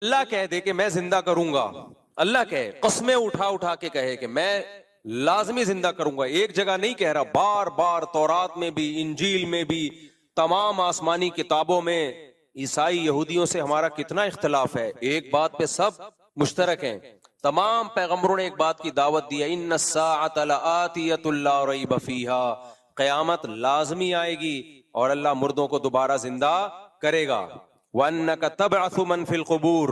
اللہ کہہ دے کہ میں زندہ کروں گا، اللہ کہے، قسمیں اٹھا اٹھا کے کہے کہ میں لازمی زندہ کروں گا، ایک جگہ نہیں کہہ رہا، بار بار تورات میں بھی، انجیل میں بھی، تمام آسمانی کتابوں میں۔ عیسائی یہودیوں سے ہمارا کتنا اختلاف ہے، ایک بات پہ سب مشترک ہیں۔ تمام پیغمبروں نے ایک بات کی دعوت دی ہے، ان الساعۃ لآتیۃ لا ریب فیہا، قیامت لازمی آئے گی اور اللہ مردوں کو دوبارہ زندہ کرے گا۔ وَأَنَّكَ تَبْعَثُ مَن فِي الْقُبُورِ،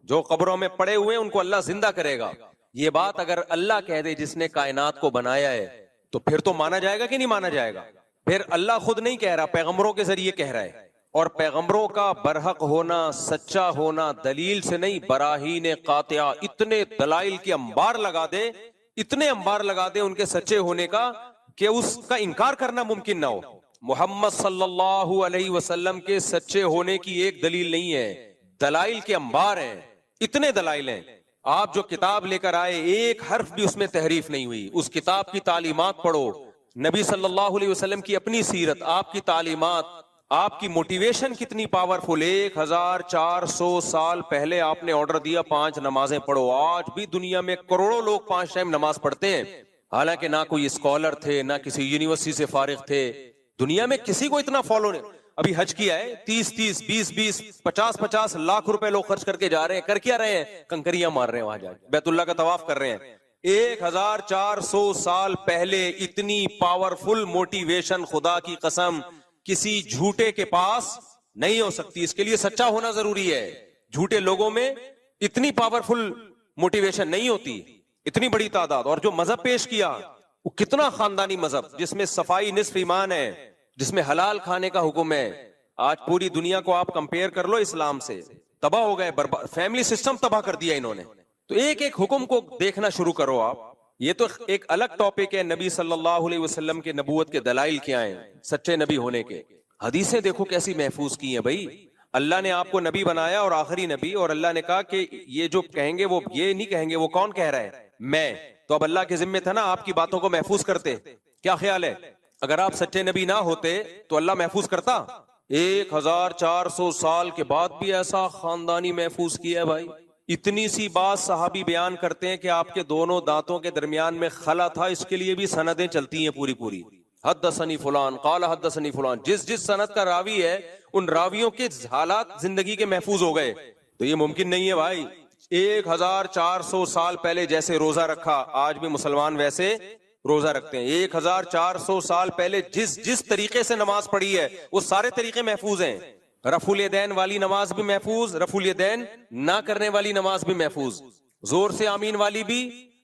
جو قبروں میں پڑے ہوئے ہیں ان کو اللہ زندہ کرے گا۔ یہ بات اگر اللہ کہہ دے جس نے کائنات کو بنایا ہے تو پھر تو مانا جائے گا کہ نہیں مانا جائے گا؟ پھر اللہ خود نہیں کہہ رہا، پیغمبروں کے ذریعے کہہ رہا ہے، اور پیغمبروں کا برحق ہونا، سچا ہونا دلیل سے نہیں، براہین قاطعہ، اتنے دلائل کے انبار لگا دے، اتنے انبار لگا دے ان کے سچے ہونے کا کہ اس کا انکار کرنا ممکن نہ ہو۔ محمد صلی اللہ علیہ وسلم کے سچے ہونے کی ایک دلیل نہیں ہے، دلائل کے انبار ہیں، اتنے دلائل ہیں۔ آپ جو کتاب لے کر آئے ایک حرف بھی اس میں تحریف نہیں ہوئی، اس کتاب کی تعلیمات پڑھو، نبی صلی اللہ علیہ وسلم کی اپنی سیرت، آپ کی تعلیمات، آپ کی موٹیویشن کتنی پاورفل۔ 1400 سال پہلے آپ نے آرڈر دیا 5 نمازیں پڑھو، آج بھی دنیا میں کروڑوں لوگ 5 ٹائم نماز پڑھتے ہیں، حالانکہ نہ کوئی اسکالر تھے، نہ کسی یونیورسٹی سے فارغ تھے، دنیا میں کسی کو اتنا فالو نہیں۔ ابھی حج کیا ہے، 30 20 50 لاکھ روپے لوگ خرچ کر کے جا رہے ہیں، کر کیا رہے ہیں؟ کنکریاں مار رہے ہیں، وہاں جا کے بیت اللہ کا طواف کر رہے ہیں۔ 1400 سال پہلے اتنی پاورفل موٹیویشن خدا کی قسم کسی جھوٹے کے پاس نہیں ہو سکتی، اس کے لیے سچا ہونا ضروری ہے۔ جھوٹے لوگوں میں اتنی پاورفل موٹیویشن نہیں ہوتی، اتنی بڑی تعداد۔ اور جو مذہب پیش کیا وہ کتنا خاندانی مذہب، جس میں صفائی نصف ایمان ہے، جس میں حلال کھانے کا حکم ہے۔ آج پوری دنیا کو آپ کمپیئر کر لو اسلام سے، تباہ ہو گئے، برباد، فیملی سسٹم تباہ کر دیا انہوں نے۔ تو ایک ایک حکم کو دیکھنا شروع کرو آپ۔ یہ تو ایک الگ ٹاپک ہے، نبی صلی اللہ علیہ وسلم کے نبوت کے دلائل کیا ہیں، سچے نبی ہونے کے۔ حدیثیں دیکھو کیسی محفوظ کی ہیں بھائی، اللہ نے آپ کو نبی بنایا اور آخری نبی، اور اللہ نے کہا کہ یہ جو کہیں گے وہ یہ نہیں کہیں گے، وہ کون کہہ رہا ہے؟ میں۔ تو اب اللہ کے ذمے تھا نا آپ کی باتوں کو محفوظ کرتے۔ کیا خیال ہے اگر آپ سچے نبی نہ ہوتے تو اللہ محفوظ کرتا؟ 1400 سال کے بعد بھی ایسا خاندانی محفوظ کیا ہے بھائی۔ اتنی سی بات صحابی بیان کرتے ہیں کہ آپ کے دونوں دانتوں کے درمیان میں خلا تھا، اس کے لیے بھی سندیں چلتی ہیں پوری پوری۔ حدثنی فلان قال حدثنی فلان، جس سند کا راوی ہے ان راویوں کے حالات زندگی کے محفوظ ہو گئے۔ تو یہ ممکن نہیں ہے بھائی۔ 1400 سال پہلے جیسے روزہ رکھا آج بھی مسلمان ویسے روزہ رکھتے ہیں۔ 1400 سال پہلے جس طریقے سے نماز پڑھی ہے وہ سارے طریقے محفوظ ہیں۔ رفع الیدین والی نماز بھی محفوظ، رفع الیدین نہ کرنے والی نماز بھی محفوظ، زور سے آمین والی بھی،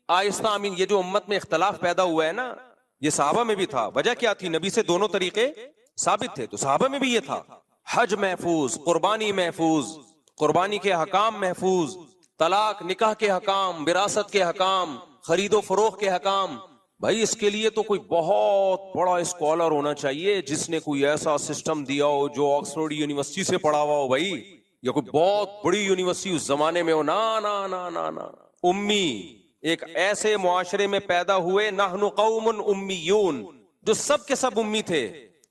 آہستہ آمین۔ یہ جو امت میں اختلاف پیدا ہوا ہے نا، یہ صحابہ میں بھی تھا۔ وجہ کیا تھی؟ نبی سے دونوں طریقے ثابت تھے، تو صحابہ میں بھی یہ تھا۔ حج محفوظ، قربانی محفوظ، قربانی کے حکام محفوظ، طلاق نکاح کے حکام، وراثت کے حکام، خرید و فروخت کے حکام۔ بھائی اس کے لیے تو کوئی بہت بڑا اسکالر ہونا چاہیے جس نے کوئی ایسا سسٹم دیا ہو جو آکسفورڈ یونیورسٹی سے پڑھا ہوا ہو بھائی، یا کوئی بہت بڑی یونیورسٹی اس زمانے میں ہو۔ نا نا نا نا نا، امی، ایک ایسے معاشرے میں پیدا ہوئے، نحن قوم امیون، جو سب کے سب امی تھے،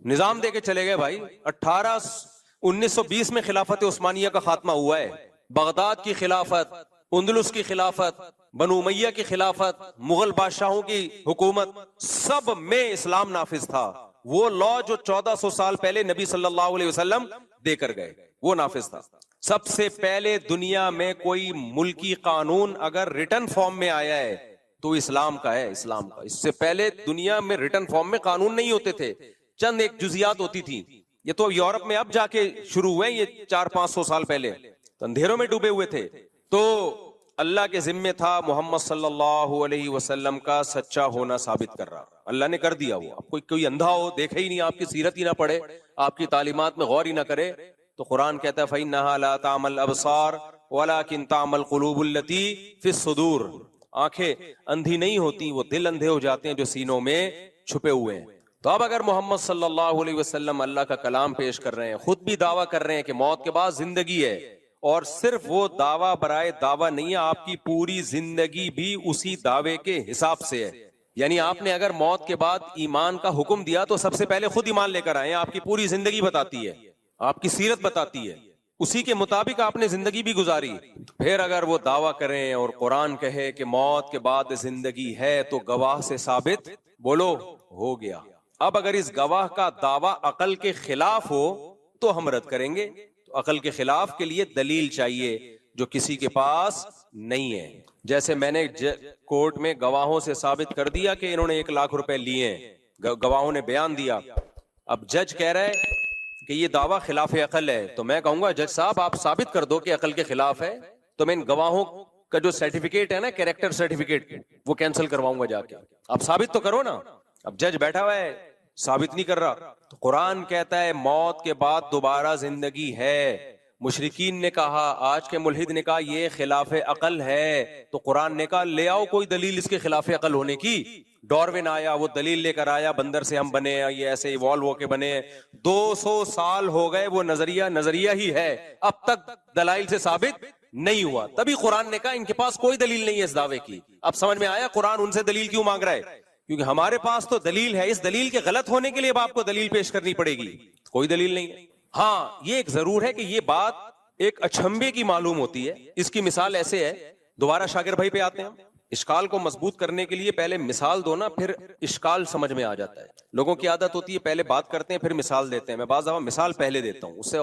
نظام دے کے چلے گئے بھائی۔ 1920 میں خلافت عثمانیہ کا خاتمہ ہوا ہے، بغداد کی خلافت، اندلس کی خلافت، بنو امیہ کی خلافت، مغل بادشاہوں کی حکومت، سب میں اسلام نافذ تھا۔ وہ لا جو 1400 سال پہلے نبی صلی اللہ علیہ وسلم دے کر گئے وہ نافذ تھا۔ سب سے پہلے دنیا میں کوئی ملکی قانون اگر ریٹن فارم میں آیا ہے تو اسلام کا ہے، اسلام کا۔ اس سے پہلے دنیا میں ریٹن فارم میں قانون نہیں ہوتے تھے، چند ایک جزیات ہوتی تھی۔ یہ تو یورپ میں اب جا کے شروع ہوئے، یہ 400-500 سال پہلے تو اندھیروں میں ڈوبے ہوئے تھے۔ تو اللہ کے ذمے تھا محمد صلی اللہ علیہ وسلم کا سچا ہونا ثابت کر رہا، اللہ نے کر دیا۔ وہ اب کوئی اندھا ہو، دیکھے ہی نہیں، آپ کی سیرت ہی نہ پڑھے، آپ کی تعلیمات میں غور ہی نہ کرے، تو قرآن کہتا ہے فَإِنَّهَا لَا تَعْمَى الْأَبْصَارُ وَلَكِنْ تَعْمَى الْقُلُوبُ الَّتِي فِي الصُّدُورِ۔ آنکھیں اندھی نہیں ہوتی، وہ دل اندھے ہو جاتے ہیں جو سینوں میں چھپے ہوئے ہیں۔ تو اب اگر محمد صلی اللہ علیہ وسلم اللہ کا کلام پیش کر رہے ہیں، خود بھی دعویٰ کر رہے ہیں کہ موت کے بعد زندگی ہے، اور صرف وہ دعویٰ برائے دعویٰ نہیں ہے، آپ کی پوری زندگی بھی اسی دعوے کے حساب سے ہے۔ یعنی آپ نے اگر موت کے بعد ایمان کا حکم دیا تو سب سے پہلے خود ایمان لے کر آئے ہیں، آپ کی پوری زندگی بتاتی ہے، آپ کی سیرت بتاتی ہے۔ اسی کے مطابق آپ نے زندگی بھی گزاری. پھر اگر وہ دعویٰ کریں اور قرآن کہے کہ موت کے بعد زندگی ہے تو گواہ سے ثابت بولو ہو گیا. اب اگر اس گواہ کا دعویٰ عقل کے خلاف ہو تو ہم رد کریں گے. تو عقل کے خلاف کے لیے دلیل چاہیے جو کسی کے پاس نہیں ہے. جیسے میں نے کورٹ میں گواہوں سے ثابت کر دیا کہ انہوں نے 1,00,000 روپے لیے ہیں, گواہوں نے بیان دیا. اب جج کہہ رہا ہے کہ یہ دعویٰ خلاف عقل ہے, تو میں کہوں گا جج صاحب آپ ثابت کر دو کہ عقل کے خلاف ہے, تو میں ان گواہوں کا جو سرٹیفکیٹ ہے نا, کیریکٹر سرٹیفکیٹ, وہ کینسل کرواؤں گا جا کے. آپ ثابت تو کرو نا. اب جج بیٹھا ہوا ہے ثابت نہیں کر رہا. تو قرآن کہتا ہے موت کے بعد دوبارہ زندگی ہے. مشرکین نے کہا, آج کے ملحد نے کہا یہ خلاف عقل ہے, تو قرآن نے کہا لے آؤ کوئی دلیل اس کے خلاف عقل ہونے کی. ڈاروین آیا, وہ دلیل لے کر آیا بندر سے ہم بنے ہیں, یہ ایسے ایوالو ہو کے بنے ہیں. 200 سال ہو گئے, وہ نظریہ ہی ہے, اب تک دلائل سے ثابت نہیں ہوا. تبھی قرآن نے کہا ان کے پاس کوئی دلیل نہیں ہے اس دعوے کی. اب سمجھ میں آیا قرآن ان سے دلیل کیوں مانگ رہا ہے؟ کیونکہ ہمارے پاس تو دلیل ہے, اس دلیل کے غلط ہونے کے لیے اب آپ کو دلیل پیش کرنی پڑے گی. کوئی دلیل نہیں ہے. ہاں یہ ایک ضرور ہے کہ یہ بات ایک اچھمبے کی معلوم ہوتی ہے. اس کی مثال ایسے ہے, دوبارہ شاکر بھائی پہ آتے ہیں. اشکال کو مضبوط کرنے کے لیے پہلے مثال دو نا, پھر اشکال سمجھ میں آ جاتا ہے. لوگوں کی عادت ہوتی ہے پہلے بات کرتے ہیں پھر مثال دیتے ہیں. میں بعض دفعہ مثال پہلے دیتا ہوں, اس سے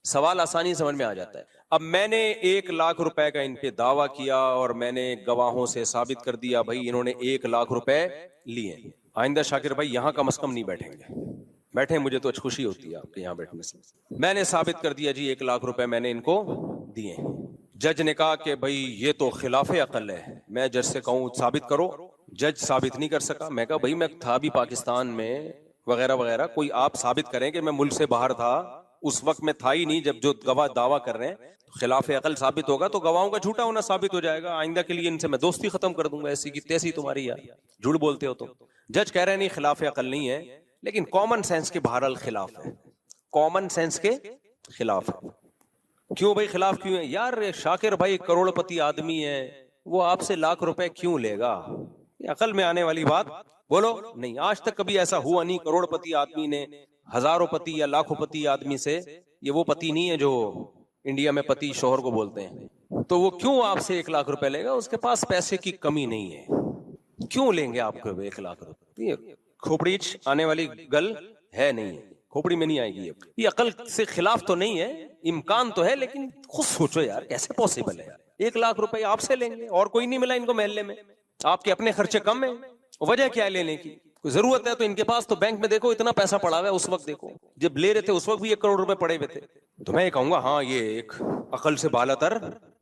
سوال آسانی سمجھ میں آ جاتا ہے. اب میں نے 1,00,000 روپے کا ان پہ دعویٰ کیا اور میں نے گواہوں سے ثابت کر دیا بھائی انہوں نے 1,00,000 روپے لیے. آئندہ شاکر بھائی یہاں کم از کم نہیں بیٹھیں گے. بیٹھے مجھے تو خوشی ہوتی ہے آپ کے یہاں بیٹھنے سے. میں نے ثابت کر دیا جی 1,00,000 روپے میں نے ان کو دیے. جج نے کہا کہ بھائی یہ تو خلاف عقل ہے. میں جج سے کہوں ثابت کرو, جج ثابت نہیں کر سکا. میں کہا بھائی میں تھا بھی پاکستان میں وغیرہ وغیرہ, کوئی آپ ثابت کریں کہ میں ملک سے باہر تھا, اس وقت میں تھا ہی نہیں جب جو گواہ دعویٰ کر رہے ہیں. خلاف عقل ثابت ہوگا تو گواہوں کا جھوٹا ہونا ثابت ہو جائے گا. آئندہ کے لیے ان سے میں دوستی ختم کر دوں گا, ایسی کی تیسی تمہاری یار جھوٹ بولتے ہو. تو جج کہہ رہے ہیں نہیں خلاف عقل نہیں ہے, لیکن کامن سینس کے بہرحال خلاف ہے. کامن سینس کے خلاف ہے. کیوں بھائی خلاف کیوں ہے؟ یار شاکر بھائی کروڑ پتی آدمی ہے, وہ آپ سے 1,00,000 روپے کیوں لے گا؟ یہ عقل میں آنے والی بات بولو نہیں. آج تک کبھی ایسا ہوا نہیں کروڑ پتی آدمی نے ہزاروں پتی یا لاکھوں پتی آدمی سے, یہ وہ پتی نہیں ہے جو انڈیا میں پتی شوہر کو بولتے ہیں, تو وہ کیوں آپ سے 1,00,000 روپے لے گا؟ اس کے پاس پیسے کی کمی نہیں ہے, کیوں لیں گے آپ کو 1,00,000 روپے؟ یہ کھوپڑی آنے والی گل ہے نہیں, کھوپڑی میں نہیں آئے گی. یہ عقل سے خلاف تو نہیں ہے, امکان تو ہے, لیکن خود سوچو یار کیسے پاسبل ہے. 1,00,000 روپے آپ سے لیں گے اور کوئی نہیں ملا ان کو محلے میں, آپ کے اپنے خرچے کم ہیں, وجہ کیا ہے لینے کی؟ کوئی ضرورت ہے تو ان کے پاس تو بینک میں دیکھو اتنا پیسہ پڑا ہوا ہے, اس وقت دیکھو جب لے رہے تھے اس وقت بھی 1 کروڑ روپے پڑے ہوئے تھے. تو میں یہ کہوں گا ہاں یہ ایک عقل سے بالا تر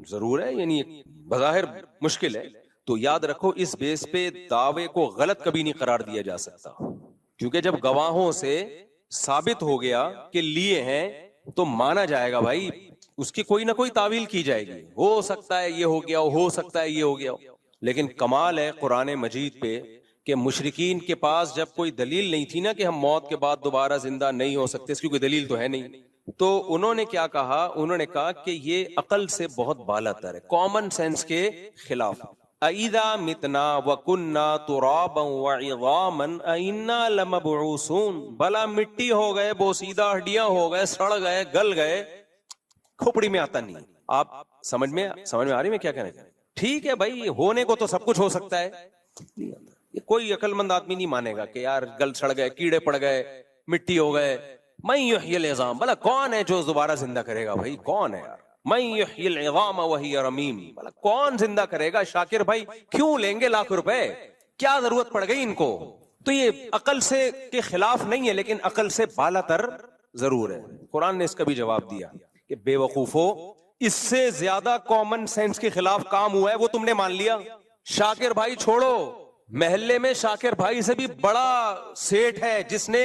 ضرور ہے, یعنی بظاہر مشکل ہے. تو یاد رکھو اس بیس پہ دعوے کو غلط کبھی نہیں قرار دیا جا سکتا, کیونکہ جب گواہوں سے ثابت ہو گیا کہ لیے ہیں تو مانا جائے گا بھائی, اس کی کوئی نہ کوئی تعویل کی جائے گی. ہو سکتا ہے یہ ہو گیا, ہو سکتا ہے یہ ہو گیا, لیکن کمال ہے قرآن مجید پہ کہ مشرکین کے پاس جب کوئی دلیل نہیں تھی نا کہ ہم موت کے بعد دوبارہ زندہ نہیں ہو سکتے, اس کی کوئی دلیل تو ہے نہیں, تو انہوں نے کیا کہا؟ انہوں نے کہا کہ یہ عقل سے بہت بالا تر ہے, کامن سینس کے خلاف. اَإِذَا مِتْنَا وَكُنَّا تُرَابًا وَعِظَامًا أَإِنَّا لَمَبْعُوثُونَ, بھلا مٹی ہو گئے, بوسیدہ ہڈیاں ہو گئے, سڑ گئے, گل گئے, کھوپڑی میں آتا نہیں. آپ سمجھ میں آ رہی میں کیا کہنا چاہتے ہیں؟ ٹھیک ہے بھائی ہونے کو تو سب کچھ ہو سکتا ہے, یہ کوئی عقل مند آدمی نہیں مانے گا کہ یار گل سڑ گئے, کیڑے پڑ گئے, مٹی ہو گئے. من یحیی العظام, بھلا کون ہے جو دوبارہ زندہ کرے گا بھائی؟ کون ہے یار؟ من یحیی العظام وہی رمیم, بھلا کون زندہ کرے گا؟ شاکر بھائی کیوں لیں گے 1,00,000 روپے؟ کیا ضرورت پڑ گئی ان کو؟ تو یہ عقل سے کے خلاف نہیں ہے, لیکن عقل سے بالا تر ضرور ہے. قرآن نے اس کا بھی جواب دیا کہ بے وقوفو, اس سے زیادہ کامن سینس کے خلاف کام ہوا ہے وہ تم نے مان لیا. شاکر بھائی چھوڑو, محلے میں شاکر بھائی سے بھی بڑا سیٹ ہے جس نے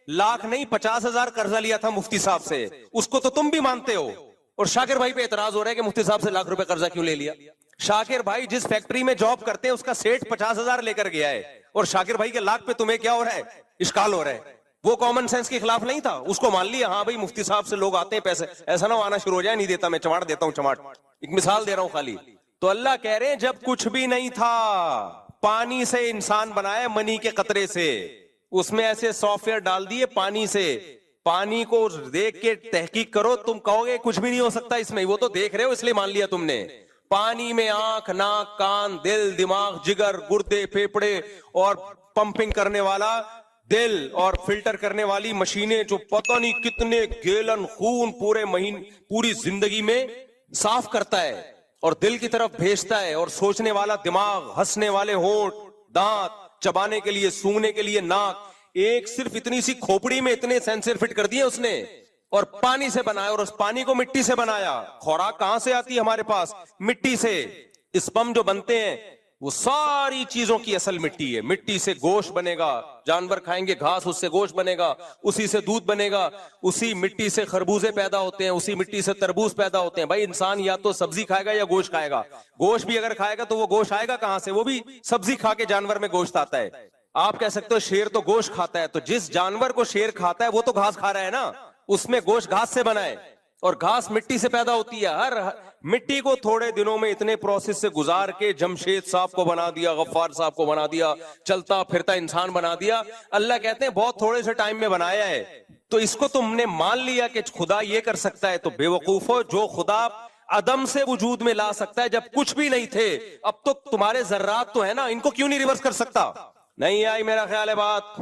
1,00,000 نہیں 50,000 قرضہ لیا تھا مفتی صاحب سے, اس کو تو تم بھی مانتے ہو, اور شاکر بھائی پہ اعتراض ہو رہا ہے کہ مفتی صاحب سے 1,00,000 روپے قرضہ کیوں لے لیا. شاکر بھائی جس فیکٹری میں جاب کرتے ہیں اس کا سیٹ 50,000 لے کر گیا ہے, اور شاکر بھائی کے 1,00,000 پہ تمہیں کیا ہو رہا ہے؟ اشکال ہو رہا ہے. وہ کامن سینس کے خلاف نہیں تھا, اس کو مان لیا ہاں بھائی مفتی صاحب سے لوگ آتے ہیں پیسے, ایسا نہ آنا شروع ہو جائے نہیں دیتا میں چماٹ دیتا ہوں چماٹ. ایک مثال دے رہا ہوں خالی. تو اللہ کہہ رہے ہیں جب کچھ بھی نہیں تھا, پانی سے انسان بنایا, منی کے قطرے سے, اس میں ایسے سافٹ ویئر ڈال دیے پانی سے, پانی کو دیکھ کے تحقیق کرو, تم کہو گے کچھ بھی نہیں ہو سکتا اس میں, وہ تو دیکھ رہے ہو اس لیے مان لیا تم نے. پانی میں آنکھ, ناک, کان, دل, دماغ, جگر, گردے, پھیپھڑے اور پمپنگ کرنے والا دل اور فلٹر کرنے والی مشینیں جو پتہ نہیں کتنے گیلن خون پوری زندگی میں صاف کرتا ہے اور دل کی طرف بھیجتا ہے, اور سوچنے والا دماغ, ہنسنے والے ہونٹ, دانت, چبانے کے لیے, سونگنے کے لیے ناک, ایک صرف اتنی سی کھوپڑی میں اتنے سینسر فٹ کر دیے اس نے, اور پانی سے بنایا, اور اس پانی کو مٹی سے بنایا. خوراک کہاں سے آتی ہے ہمارے پاس؟ مٹی سے. اسپم جو بنتے ہیں وہ ساری چیزوں کی اصل مٹی ہے. مٹی سے گوشت بنے گا, جانور کھائیں گے گھاس, اس سے گوشت بنے گا, اسی سے دودھ بنے گا, اسی مٹی سے خربوزے پیدا ہوتے ہیں, اسی مٹی سے تربوز پیدا ہوتے ہیں. بھائی انسان یا تو سبزی کھائے گا یا گوشت کھائے گا. گوشت بھی اگر کھائے گا تو وہ گوشت آئے گا کہاں سے؟ وہ بھی سبزی کھا کے جانور میں گوشت آتا ہے. آپ کہہ سکتے ہو شیر تو گوشت کھاتا ہے, تو جس جانور کو شیر کھاتا ہے وہ تو گھاس کھا رہا ہے نا, اس میں گوشت گھاس سے بنا ہے, اور گھاس مٹی سے پیدا ہوتی ہے. ہر مٹی کو تھوڑے دنوں میں اتنے پروسیس سے گزار کے جمشید صاحب کو بنا دیا, غفار صاحب کو بنا دیا, چلتا پھرتا انسان بنا دیا. اللہ کہتے ہیں بہت تھوڑے سے ٹائم میں بنایا ہے. تو اس کو تم نے مان لیا کہ خدا یہ کر سکتا ہے. تو بے وقوفو, جو خدا عدم سے وجود میں لا سکتا ہے جب کچھ بھی نہیں تھے, اب تو تمہارے ذرات تو ہے نا, ان کو کیوں نہیں ریورس کر سکتا؟ نہیں آئی میرا خیال ہے بات,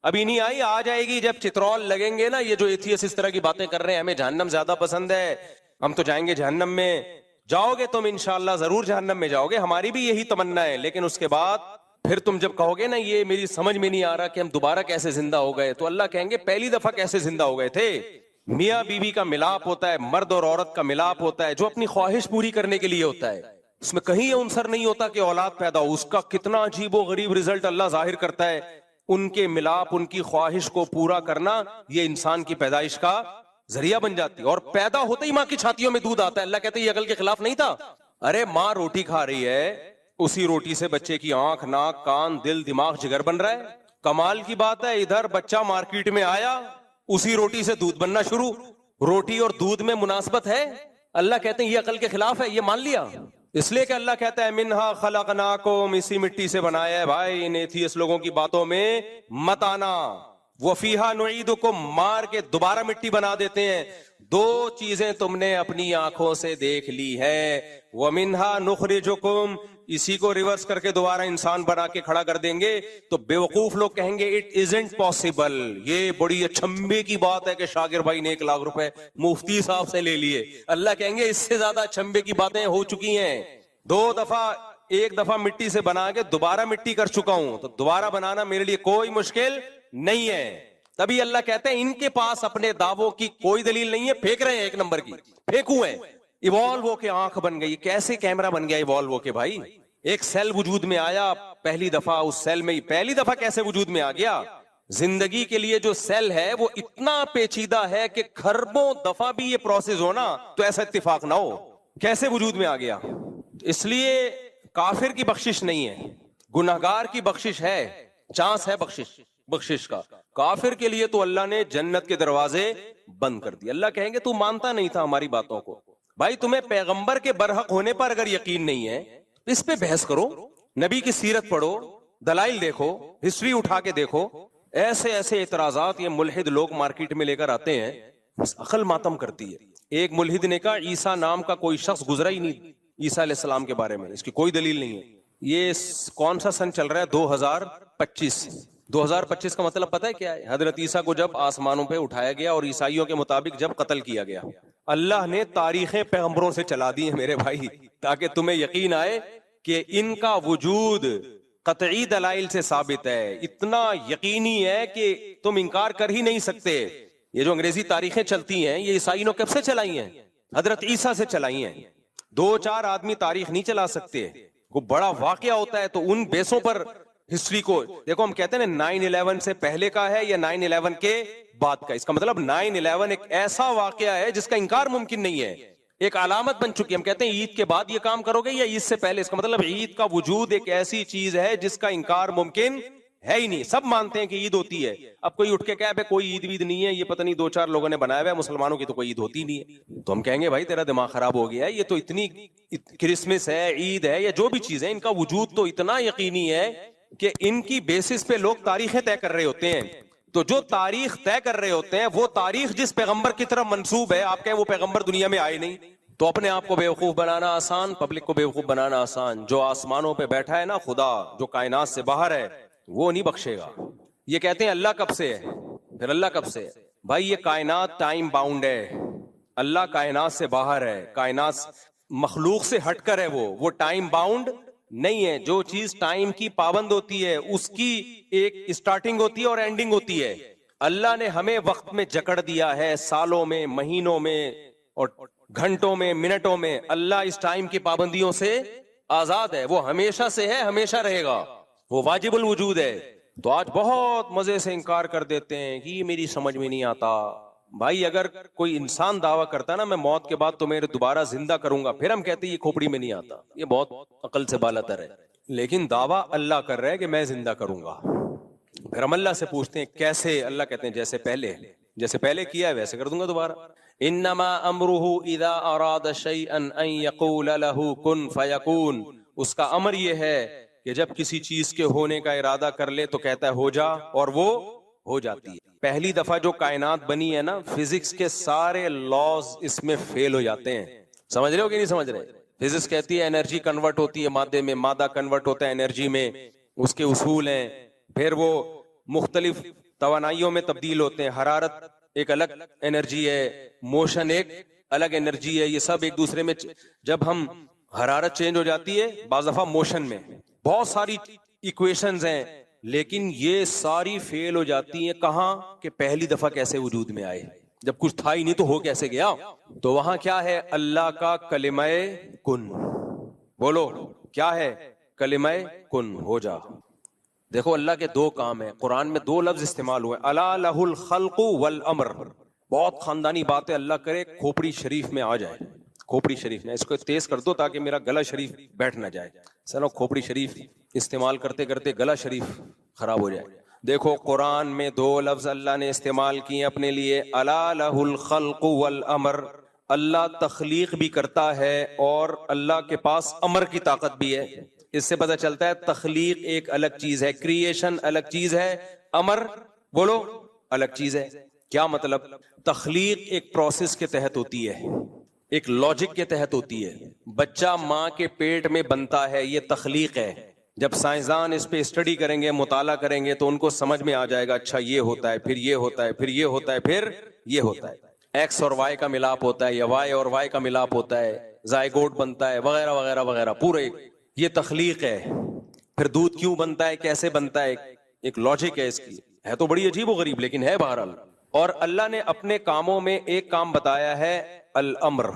ابھی نہیں آئی, آ جائے گی جب چترول لگیں گے نا. یہ جو ایتھیس اس طرح کی باتیں کر رہے ہیں ہمیں جہنم زیادہ پسند ہے, ہم تو جائیں گے جہنم میں. جاؤ گے تم انشاءاللہ, ضرور جہنم میں جاؤ گے, ہماری بھی یہی تمنا ہے. لیکن اس کے بعد پھر تم جب کہو گے نا یہ میری سمجھ میں نہیں آ رہا کہ ہم دوبارہ کیسے زندہ ہو گئے, تو اللہ کہیں گے پہلی دفعہ کیسے زندہ ہو گئے تھے. میاں بیوی کا ملاپ ہوتا ہے, مرد اور عورت کا ملاپ ہوتا ہے, جو اپنی خواہش پوری کرنے کے لیے ہوتا ہے. اس میں کہیں یہ عنصر نہیں ہوتا کہ اولاد پیدا ہو. اس کا کتنا عجیب و غریب رزلٹ اللہ ظاہر کرتا ہے. ان کے ملاپ, ان کی خواہش کو پورا کرنا, یہ انسان کی پیدائش کا ذریعہ بن جاتی ہے. اور پیدا ہوتے ہی ماں کی چھاتیوں میں دودھ آتا ہے. اللہ کہتے ہیں یہ عقل کے خلاف نہیں تھا. ارے ماں روٹی کھا رہی ہے, اسی روٹی سے بچے کی آنکھ, ناک, کان, دل, دماغ, جگر بن رہا ہے. کمال کی بات ہے, ادھر بچہ مارکیٹ میں آیا, اسی روٹی سے دودھ بننا شروع. روٹی اور دودھ میں مناسبت ہے؟ اللہ کہتے ہیں یہ عقل کے خلاف ہے. یہ مان لیا اس لیے کہ اللہ کہتا ہے منہا خلقناکم, اسی مٹی سے بنایا ہے. بھائی ان ایتھیس لوگوں کی باتوں میں مت آنا. وفیہا نعیدکم, مار کے دوبارہ مٹی بنا دیتے ہیں. دو چیزیں تم نے اپنی آنکھوں سے دیکھ لی ہے. ومنہا نخرجکم, اسی کو ریورس کر کے دوبارہ انسان بنا کے کھڑا کر دیں گے. تو بیوقوف لوگ کہیں گے اٹ ازنٹ پاسبل. یہ بڑی اچھمبے کی بات ہے کہ شاکر بھائی نے 1 لاکھ روپے مفتی صاحب سے لے لیے. اللہ کہیں گے اس سے زیادہ اچھمبے کی باتیں ہو چکی ہیں. 2 دفعہ, 1 دفعہ مٹی سے بنا کے دوبارہ مٹی کر چکا ہوں, تو دوبارہ بنانا میرے لیے کوئی مشکل نہیں ہے. تبھی اللہ کہتے ہیں ان کے پاس اپنے دعووں کی کوئی دلیل نہیں ہے, پھینک رہے ہیں 1 نمبر کی, پھینکو ہیں. ایوالو ہو کے آنکھ بن گئی, کیسے کیمرہ بن گیا ایوالو ہو کے؟ بھائی ایک سیل وجود میں آیا پہلی دفعہ, اس سیل میں پہلی دفعہ کیسے وجود میں آ گیا؟ زندگی کے لیے جو سیل ہے وہ اتنا پیچیدہ ہے کہ خربوں دفعہ بھی یہ پروسیس ہونا تو ایسا اتفاق نہ ہو. کیسے وجود میں آ گیا؟ اس لیے کافر کی بخشش نہیں ہے, گناہگار کی بخشش ہے, چانس ہے بخشش کا. کافر کے لیے تو اللہ نے جنت کے دروازے بند کر دیے. اللہ کہیں گے تو مانتا نہیں تھا ہماری باتوں کو. بھائی تمہیں پیغمبر کے برحق ہونے پر اگر یقین نہیں ہے, اس پہ بحث کرو, نبی کی سیرت پڑھو, دلائل دیکھو, ہسٹری اٹھا کے دیکھو. ایسے ایسے اعتراضات یہ ملحد لوگ مارکیٹ میں لے کر آتے ہیں, عقل ماتم کرتی ہے. ایک ملحد نے کہا عیسیٰ نام کا کوئی شخص گزرا ہی نہیں عیسیٰ علیہ السلام کے بارے میں, اس کی کوئی دلیل نہیں ہے. یہ کون سا سن چل رہا ہے؟ 2025. 2025 کا مطلب پتہ ہے کیا ہے؟ حضرت عیسیٰ کو جب آسمانوں پہ اٹھایا گیا اور عیسائیوں کے مطابق جب قتل کیا گیا. اللہ نے تاریخیں پیغمبروں سے چلا دی ہیں میرے بھائی, تاکہ تمہیں یقین آئے کہ ان کا وجود قطعی دلائل سے ثابت ہے. اتنا یقینی ہے کہ تم انکار کر ہی نہیں سکتے. یہ جو انگریزی تاریخیں چلتی ہیں یہ عیسائیوں نے کب سے چلائی ہیں؟ حضرت عیسیٰ سے چلائی ہیں. 2-4 آدمی تاریخ نہیں چلا سکتے. کوئی بڑا واقعہ ہوتا ہے تو ان بیسوں پر ہسٹری کو دیکھو. ہم کہتے ہیں 9/11 سے پہلے کا ہے یا 9/11 کے بعد کا. اس کا مطلب 9/11 ایک ایسا واقعہ ہے جس کا انکار ممکن نہیں ہے, ایک علامت بن چکی ہے. ہم کہتے ہیں عید کے بعد یہ کام کرو گے یا عید سے پہلے. اس کا مطلب عید کا وجود ایک ایسی چیز ہے جس کا انکار ممکن ہے ہی نہیں. سب مانتے ہیں کہ عید ہوتی ہے. اب کوئی اٹھ کے کہے کوئی عید وید نہیں ہے, یہ پتہ نہیں 2-4 لوگوں نے بنایا ہوا ہے, مسلمانوں کی تو کوئی عید ہوتی نہیں ہے. تو ہم کہیں گے بھائی تیرا دماغ خراب ہو گیا ہے. یہ تو اتنی کرسمس ہے, عید ہے, یا جو بھی چیز ہے, ان کا وجود تو اتنا یقینی ہے کہ ان کی بیسس پہ لوگ تاریخیں طے کر رہے ہوتے ہیں. تو جو تاریخ طے کر رہے ہوتے ہیں وہ تاریخ جس پیغمبر کی طرف منسوب ہے، آپ کہیں وہ پیغمبر دنیا میں آئے نہیں، تو اپنے آپ کو بیوقوف بنانا آسان، پبلک کو بیوقوف بنانا آسان۔ جو آسمانوں پہ بیٹھا ہے نا خدا، جو کائنات سے باہر ہے، وہ نہیں بخشے گا۔ یہ کہتے ہیں اللہ کب سے ہے، پھر اللہ کب سے ہے؟ بھائی یہ کائنات ٹائم باؤنڈ ہے، اللہ کائنات سے باہر ہے، کائنات مخلوق سے ہٹ کر ہے، وہ ٹائم باؤنڈ نہیں ہے۔ جو چیز ٹائم کی پابند ہوتی ہے اس کی ایک اسٹارٹنگ ہوتی ہے اور اینڈنگ ہوتی ہے۔ اللہ نے ہمیں وقت میں جکڑ دیا ہے، سالوں میں، مہینوں میں اور گھنٹوں میں، منٹوں میں۔ اللہ اس ٹائم کی پابندیوں سے آزاد ہے، وہ ہمیشہ سے ہے، ہمیشہ رہے گا، وہ واجب الوجود ہے۔ تو آج بہت مزے سے انکار کر دیتے ہیں کہ یہ میری سمجھ میں نہیں آتا۔ بھائی اگر کوئی انسان دعویٰ کرتا نا میں موت کے بعد تمہیں دوبارہ زندہ کروں گا، پھر ہم کہتے ہیں یہ کھوپڑی میں نہیں آتا، یہ بہت عقل سے بالاتر ہے۔ لیکن دعویٰ اللہ کر رہا ہے کہ میں زندہ کروں گا، پھر ہم اللہ سے پوچھتے ہیں کیسے؟ اللہ کہتے ہیں جیسے پہلے کیا ہے ویسے کر دوں گا دوبارہ۔ انما امرہ اذا اراد شیئا ان یقول لہ کن فیکون، اس کا امر یہ ہے کہ جب کسی چیز کے ہونے کا ارادہ کر لے تو کہتا ہے ہو جا، اور وہ ہو جاتی ہے۔ پہلی دفعہ جو کائنات بنی ہے نا، فزکس کے سارے لاز اس میں فیل ہو جاتے ہیں۔ سمجھ رہے ہو کہ نہیں سمجھ رہے؟ فزکس کہتی ہے انرجی کنورٹ ہوتی ہے مادے میں، مادہ کنورٹ ہوتا ہے انرجی میں، اس کے اصول ہیں، پھر وہ مختلف توانائیوں میں تبدیل ہوتے ہیں۔ حرارت ایک الگ انرجی ہے، موشن ایک الگ انرجی ہے، یہ سب ایک دوسرے میں جب ہم حرارت چینج ہو جاتی ہے بعض دفعہ موشن میں، بہت ساری ایکویشنز ہیں، لیکن یہ ساری فیل ہو جاتی ہیں کہاں کہ پہلی دفعہ کیسے وجود میں آئے، جب کچھ تھا ہی نہیں تو ہو کیسے گیا؟ تو وہاں کیا ہے؟ اللہ کا کلمہ کن۔ بولو کیا ہے؟ کلمہ کن، ہو جا۔ دیکھو اللہ کے دو کام ہیں، قرآن میں دو لفظ استعمال ہوئے، الا لہ الخلق والامر۔ بہت خاندانی بات ہے، اللہ کرے کھوپڑی شریف میں آ جائے، کھوپڑی شریف میں، اس کو تیز کر دو تاکہ میرا گلا شریف بیٹھ نہ جائے۔ چلو کھوپڑی شریف استعمال کرتے کرتے گلا شریف خراب ہو جائے۔ دیکھو قرآن میں دو لفظ اللہ نے استعمال کیے اپنے لیے، الا لہ الخلق والامر۔ اللہ تخلیق بھی کرتا ہے اور اللہ کے پاس امر کی طاقت بھی ہے۔ اس سے پتہ چلتا ہے تخلیق ایک الگ چیز ہے، کریشن الگ چیز ہے، امر بولو الگ چیز ہے۔ کیا مطلب؟ تخلیق ایک پروسیس کے تحت ہوتی ہے، ایک لاجک کے تحت ہوتی ہے۔ بچہ ماں کے پیٹ میں بنتا ہے، یہ تخلیق ہے۔ جب سائنسدان اس پہ اسٹڈی کریں گے، مطالعہ کریں گے تو ان کو سمجھ میں آ جائے گا، اچھا یہ ہوتا ہے، پھر یہ ہوتا ہے، پھر یہ ہوتا ہے، پھر یہ ہوتا ہے، ایکس اور وائی کا ملاپ ہوتا ہے یا وائی اور وائی کا ملاپ ہوتا ہے، زائگوٹ بنتا ہے، وغیرہ وغیرہ وغیرہ، پورے یہ تخلیق ہے۔ پھر دودھ کیوں بنتا ہے، کیسے بنتا ہے، ایک لاجک ہے اس کی، ہے تو بڑی عجیب و غریب لیکن ہے بہرحال۔ اور اللہ نے اپنے کاموں میں ایک کام بتایا ہے، الامر۔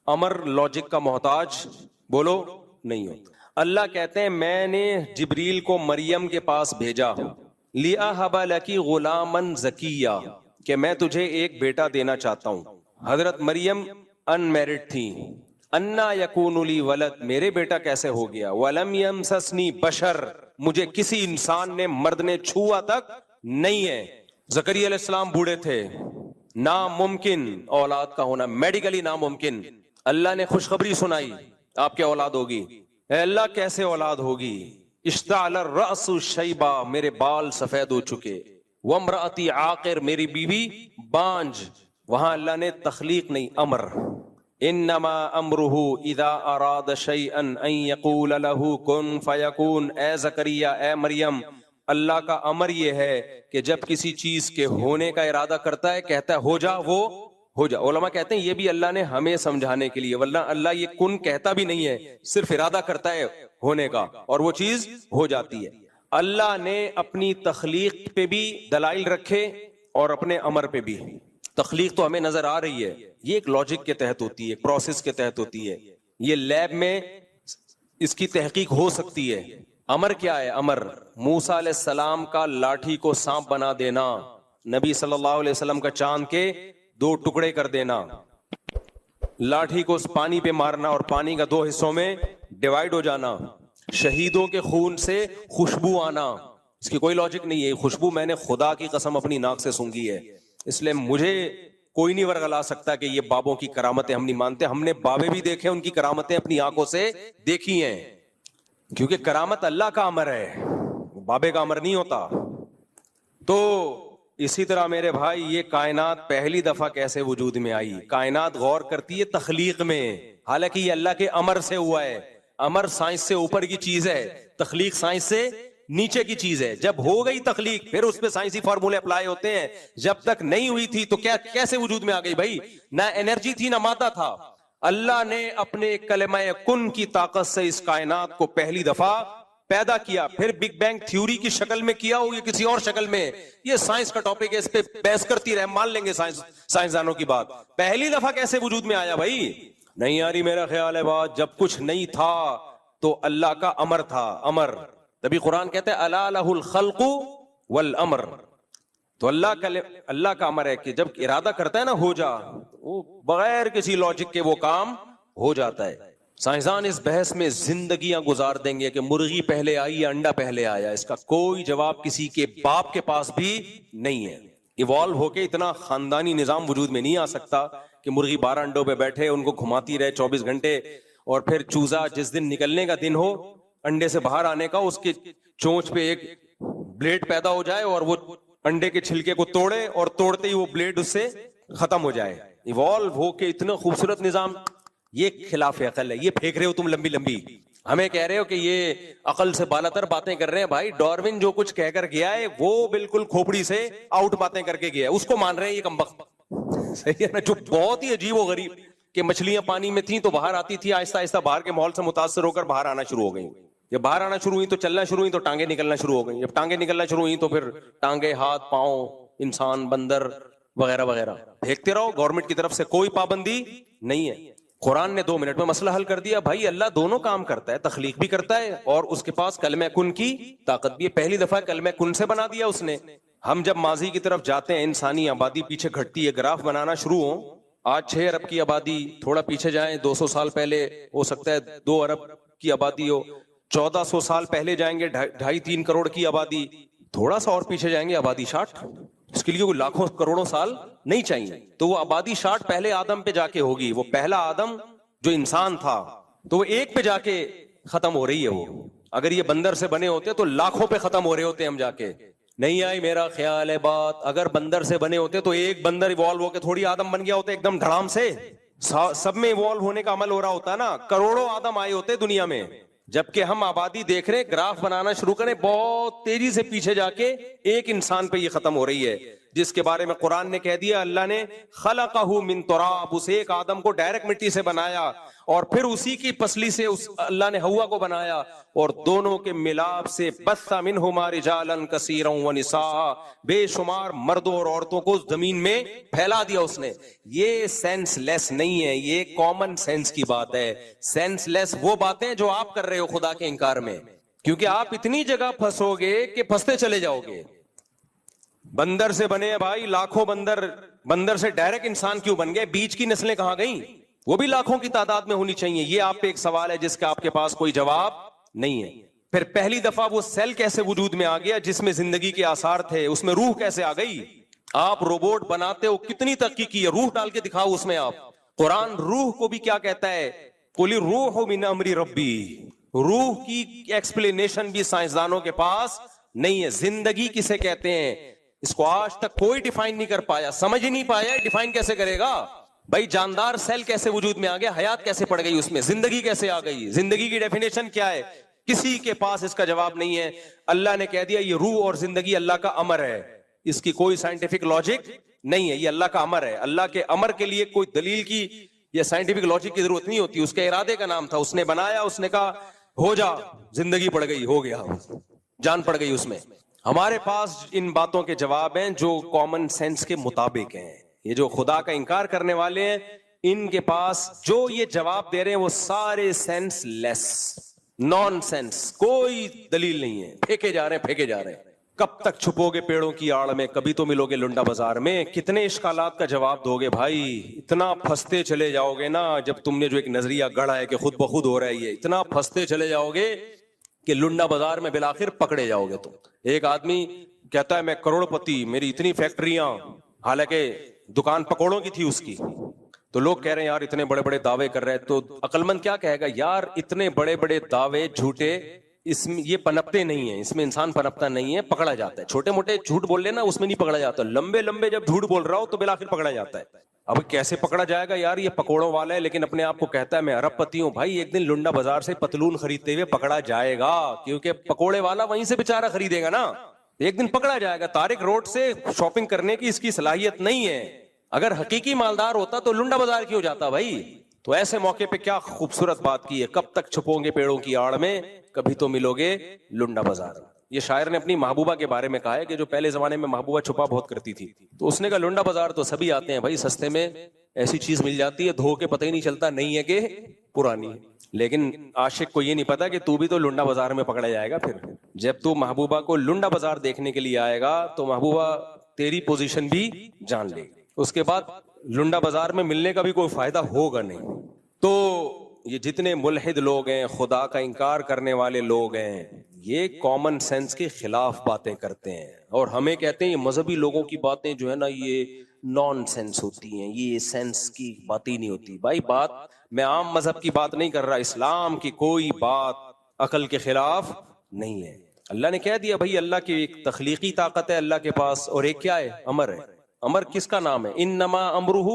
امر لاجک کا محتاج بولو نہیں ہوتا۔ اللہ کہتے ہیں میں نے جبریل کو مریم کے پاس بھیجا، لِأَهَبَ لَكِ غُلَامًا زَكِيًّا، کہ میں تجھے ایک بیٹا دینا چاہتا ہوں۔ حضرت مریم ان میرڈ تھی، انا یکون لی ولد، میرے بیٹا کیسے ہو گیا، ولم یمسسنی بشر، مجھے کسی انسان نے مرد نے چھوا تک نہیں ہے۔ زکریا علیہ السلام بوڑھے تھے، ناممکن اولاد کا ہونا، میڈیکلی ناممکن۔ اللہ نے خوشخبری سنائی آپ کے اولاد ہوگی، اے اللہ کیسے اولاد ہوگی؟ اشتعل الرأس شیبا، میرے بال سفید ہو چکے، وامرأتی عاقر، میری بیوی بانج۔ وہاں اللہ نے تخلیق نہیں، امر۔ انما امرہ اذا اراد شیئا ان یقول لہ کن فیکون۔ اے زکریا، اے مریم، اللہ کا امر یہ ہے کہ جب کسی چیز کے ہونے کا ارادہ کرتا ہے کہتا ہے ہو جا، وہ ہو جا۔ علماء کہتے ہیں یہ بھی اللہ نے ہمیں سمجھانے کے لیے، ورنہ اللہ یہ کن کہتا بھی نہیں ہے، صرف ارادہ کرتا ہے ہونے کا اور وہ چیز ہو جاتی ہے۔ اللہ نے اپنی تخلیق پہ بھی دلائل رکھے اور اپنے امر پہ بھی۔ تخلیق تو ہمیں نظر آ رہی ہے، یہ ایک لاجک کے تحت ہوتی ہے، پروسیس کے تحت ہوتی ہے، یہ لیب میں اس کی تحقیق ہو سکتی ہے۔ امر کیا ہے؟ امر موسیٰ علیہ السلام کا لاٹھی کو سانپ بنا دینا، نبی صلی اللہ علیہ وسلم کا چاند کے 2 ٹکڑے کر دینا، لاٹھی کو پانی پہ مارنا اور پانی کا 2 حصوں میں ڈیوائیڈ ہو جانا، شہیدوں کے خون سے خوشبو آنا۔ اس کی کوئی لاجک نہیں ہے، خوشبو میں نے خدا کی قسم اپنی ناک سے سونگھی ہے، اس لیے مجھے کوئی نہیں ورغلا سکتا کہ یہ بابوں کی کرامتیں ہم نہیں مانتے۔ ہم نے بابے بھی دیکھے، ان کی کرامتیں اپنی آنکھوں سے دیکھی ہیں، کیونکہ کرامت اللہ کا امر ہے، بابے کا امر نہیں ہوتا۔ تو اسی طرح میرے بھائی یہ کائنات پہلی دفعہ کیسے وجود میں آئی؟ کائنات غور کرتی ہے تخلیق میں، حالانکہ یہ اللہ کے امر سے ہوا ہے. امر سائنس سے اوپر کی چیز ہے، تخلیق سائنس سے نیچے کی چیز ہے. جب ہو گئی تخلیق پھر اس پہ سائنسی فارمولے اپلائی ہوتے ہیں. جب تک نہیں ہوئی تھی تو کیا کیسے وجود میں آ گئی بھائی؟ نہ انرجی تھی نہ مادہ تھا. اللہ نے اپنے کلمہ کن کی طاقت سے اس کائنات کو پہلی دفعہ پیدا کیا. پھر بگ بینگ تھیوری کی شکل میں کیا ہو یا کسی اور شکل میں، یہ سائنس کا ٹاپک ہے، اس پہ بحث کرتی رہے، مان لیں گے سائنسدانوں کی بات. پہلی دفعہ کیسے وجود میں آیا بھائی؟ نہیں آ رہی میرا خیال ہے بات. جب کچھ نہیں تھا تو اللہ کا امر تھا، امر. تبھی قرآن کہتا ہے الا لہ الخلق والامر. تو اللہ کا امر ہے کہ جب ارادہ کرتا ہے نا ہو جا، وہ بغیر کسی لاجک کے وہ کام ہو جاتا ہے. سائنسدان اس بحث میں زندگیاں گزار دیں گے کہ مرغی پہلے آئی یا انڈا پہلے آیا، اس کا کوئی جواب کسی کے باپ کے پاس بھی نہیں ہے. ایوالو ہو کے اتنا خاندانی نظام وجود میں نہیں آ سکتا کہ مرغی 12 انڈوں پہ بیٹھے ان کو گھماتی رہے 24 گھنٹے، اور پھر چوزا جس دن نکلنے کا دن ہو انڈے سے باہر آنے کا، اس کے چونچ پہ ایک بلیڈ پیدا ہو جائے اور وہ انڈے کے چھلکے کو توڑے اور توڑتے ہی وہ بلیڈ اس سے ختم ہو جائے. ایوالو ہو کے اتنا خوبصورت نظام، یہ خلاف عقل ہے. یہ پھینک رہے ہو تم لمبی لمبی، ہمیں کہہ رہے ہو کہ یہ عقل سے بالاتر باتیں کر رہے ہیں. بھائی ڈاروین جو کچھ کہہ کر گیا ہے وہ بالکل کھوپڑی سے آؤٹ باتیں کر کے گیا ہے، اس کو مان رہے ہیں یہ کمبخت. صحیح ہے نا؟ جو بہت ہی عجیب و غریب کہ مچھلیاں پانی میں تھیں تو باہر آتی تھی، آہستہ آہستہ باہر کے ماحول سے متاثر ہو کر باہر آنا شروع ہو گئی. جب باہر آنا شروع ہوئی تو چلنا شروع ہوئی تو ٹانگیں نکلنا شروع ہو گئی. جب ٹانگیں نکلنا شروع ہوئی تو پھر ٹانگیں، ہاتھ، پاؤں، انسان، بندر وغیرہ وغیرہ. پھینکتے رہو، گورنمنٹ کی طرف سے کوئی پابندی نہیں ہے. قرآن نے 2 منٹ میں مسئلہ حل کر دیا. بھائی اللہ دونوں کام کرتا ہے، تخلیق بھی کرتا ہے اور اس کے پاس کلمہ کن کی طاقت بھی ہے. پہلی دفعہ کلمہ کن سے بنا دیا اس نے. ہم جب ماضی کی طرف جاتے ہیں، انسانی آبادی پیچھے گھٹتی ہے، گراف بنانا شروع ہو، آج 6 ارب کی آبادی، تھوڑا پیچھے جائیں 200 سال پہلے ہو سکتا ہے 2 ارب کی آبادی ہو، 1400 سال پہلے جائیں گے 2.5-3 کروڑ کی آبادی، تھوڑا سا اور پیچھے جائیں گے آبادی 60. اس کے لیے کوئی لاکھوں کروڑوں سال نہیں چاہیے. تو وہ آبادی 60 پہلے آدم پہ جا کے ہوگی. وہ پہلا آدم جو انسان تھا تو وہ 1 پہ جا کے ختم ہو رہی ہے. وہ اگر یہ بندر سے بنے ہوتے تو لاکھوں پہ ختم ہو رہے ہوتے ہم جا کے. نہیں آئی میرا خیال ہے بات؟ اگر بندر سے بنے ہوتے تو ایک بندر ایوالو ہو کے تھوڑی آدم بن گیا ہوتا ایک دم دھڑام سے. سب میں ایوالو ہونے کا عمل ہو رہا ہوتا نا، کروڑوں آدم آئے ہوتے دنیا میں. جبکہ ہم آبادی دیکھ رہے، گراف بنانا شروع کریں، بہت تیزی سے پیچھے جا کے ایک انسان پہ یہ ختم ہو رہی ہے، جس کے بارے میں قرآن نے کہہ دیا اللہ نے خلقہ من تراب، اس ایک آدم کو ڈائریکٹ مٹی سے بنایا اور پھر اسی کی پسلی سے اللہ نے حوا کو بنایا اور دونوں کے ملاپ سے بث منہما رجالا کثیرا ونساء، بے شمار مردوں اور عورتوں کو زمین میں پھیلا دیا اس نے. یہ سینس لیس نہیں ہے، یہ کامن سینس کی بات ہے. سینس لیس وہ باتیں جو آپ کر رہے ہو خدا کے انکار میں، کیونکہ آپ اتنی جگہ پھنسو گے کہ پھنستے چلے جاؤ گے. بندر سے بنے ہیں بھائی لاکھوں بندر سے ڈائریکٹ انسان کیوں بن گئے؟ بیچ کی نسلیں کہاں گئیں؟ وہ بھی لاکھوں کی تعداد میں ہونی چاہیے. یہ آپ پہ ایک سوال ہے جس کا آپ کے پاس کوئی جواب نہیں ہے. پھر پہلی دفعہ وہ سیل کیسے وجود میں آ گیا جس میں زندگی کے آثار تھے؟ اس میں روح کیسے آ گئی؟ آپ روبوٹ بناتے ہو، کتنی تحقیق کی ہے، روح ڈال کے دکھاؤ اس میں. آپ قرآن روح کو بھی کیا کہتا ہے؟ قل الروح من امر ربی. روح کی ایکسپلینیشن بھی سائنسدانوں کے پاس نہیں ہے. زندگی کسے کہتے ہیں اس کو آج تک کوئی ڈیفائن نہیں کر پایا، سمجھ ہی نہیں پایا، ڈیفائن کیسے کرے گا بھائی؟ جاندار سیل کیسے وجود میں آ گیا؟ حیات کیسے پڑ گئی اس میں؟ زندگی کیسے آ گئی؟ زندگی کی ڈیفینیشن کیا ہے؟ کسی کے پاس اس کا جواب نہیں ہے. اللہ نے کہہ دیا یہ روح اور زندگی اللہ کا امر ہے، اس کی کوئی سائنٹیفک لاجک نہیں ہے، یہ اللہ کا امر ہے. اللہ کے امر کے لیے کوئی دلیل کی یا سائنٹیفک لاجک کی ضرورت نہیں ہوتی. اس کے ارادے کا نام تھا، اس نے بنایا، اس نے کہا ہو جا، زندگی پڑ گئی، ہو گیا، جان پڑ گئی اس میں. ہمارے پاس ان باتوں کے جواب ہیں جو کامن سینس کے مطابق ہیں. یہ جو خدا کا انکار کرنے والے ہیں ان کے پاس جو یہ جواب دے رہے ہیں وہ سارے سینس لیس، نان سینس، کوئی دلیل نہیں ہے، پھینکے جا رہے ہیں، پھینکے جا رہے ہیں. کب تک چھپو گے پیڑوں کی آڑ میں؟ کبھی تو ملو گے لنڈا بازار میں. کتنے اشکالات کا جواب دو گے بھائی؟ اتنا پھنستے چلے جاؤ گے نا. جب تم نے جو ایک نظریہ گڑھا ہے کہ خود بخود ہو رہا ہے، اتنا پھنستے چلے جاؤ گے کہ لنڈا بازار میں بالآخر پکڑے جاؤ گے. تم ایک آدمی کہتا ہے میں کروڑ پتی، میری اتنی فیکٹریاں، حالانکہ دکان پکوڑوں کی تھی اس کی. تو لوگ کہہ رہے ہیں یار اتنے بڑے بڑے دعوے کر رہے ہیں. تو عقل مند کیا کہے گا؟ یار اتنے بڑے بڑے دعوے جھوٹے اس میں یہ پنپتے نہیں ہیں, اس میں انسان پنپتا نہیں ہے, پکڑا جاتا ہے. چھوٹے موٹے جھوٹ بول لینا اس میں نہیں پکڑا جاتا, لمبے لمبے جب جھوٹ بول رہا ہو تو بالآخر پکڑا جاتا ہے. اب کیسے پکڑا جائے گا یار, یہ پکوڑوں والا ہے لیکن اپنے آپ کو کہتا ہے میں ارب پتی ہوں. بھائی ایک دن لنڈا بازار سے پتلون خریدتے ہوئے پکڑا جائے گا, کیونکہ پکوڑے والا وہیں سے بیچارہ خریدے گا نا, ایک دن پکڑا جائے گا. طارق روڈ سے شاپنگ کرنے کی اس کی صلاحیت نہیں ہے. اگر حقیقی مالدار ہوتا تو لنڈا بازار کیوں جاتا بھائی. تو ایسے موقع پہ کیا خوبصورت بات کی ہے, کب تک چھپو گے پیڑوں کی آڑ میں, کبھی تو ملو گے لنڈا بازار. یہ شاعر نے اپنی محبوبہ کے بارے میں کہا ہے کہ جو پہلے زمانے میں محبوبہ چھپا بہت کرتی تھی, تو اس نے کہا لنڈا بازار تو سبھی آتے ہیں بھائی, سستے میں ایسی چیز مل جاتی ہے دھو کے پتہ ہی نہیں چلتا نئی ہے کہ پرانی ہے. لیکن عاشق کو یہ نہیں پتا کہ تو بھی تو لنڈا بازار میں پکڑا جائے گا. پھر جب تو محبوبہ کو لنڈا بازار دیکھنے کے لیے آئے گا تو محبوبہ تیری پوزیشن بھی جان لے گی, اس کے بعد لنڈا بازار میں ملنے کا بھی کوئی فائدہ ہوگا نہیں. تو یہ جتنے ملحد لوگ ہیں, خدا کا انکار کرنے والے لوگ ہیں, یہ کامن سینس کے خلاف باتیں کرتے ہیں اور ہمیں کہتے ہیں یہ مذہبی لوگوں کی باتیں جو ہے نا یہ نان سینس ہوتی ہیں, یہ سینس کی بات ہی نہیں ہوتی. بھائی بات میں عام مذہب کی بات نہیں کر رہا, اسلام کی کوئی بات عقل کے خلاف نہیں ہے. اللہ نے کہہ دیا بھائی اللہ کی ایک تخلیقی طاقت ہے اللہ کے پاس, اور ایک کیا ہے, امر ہے. امر کس کا نام ہے, انما امرہ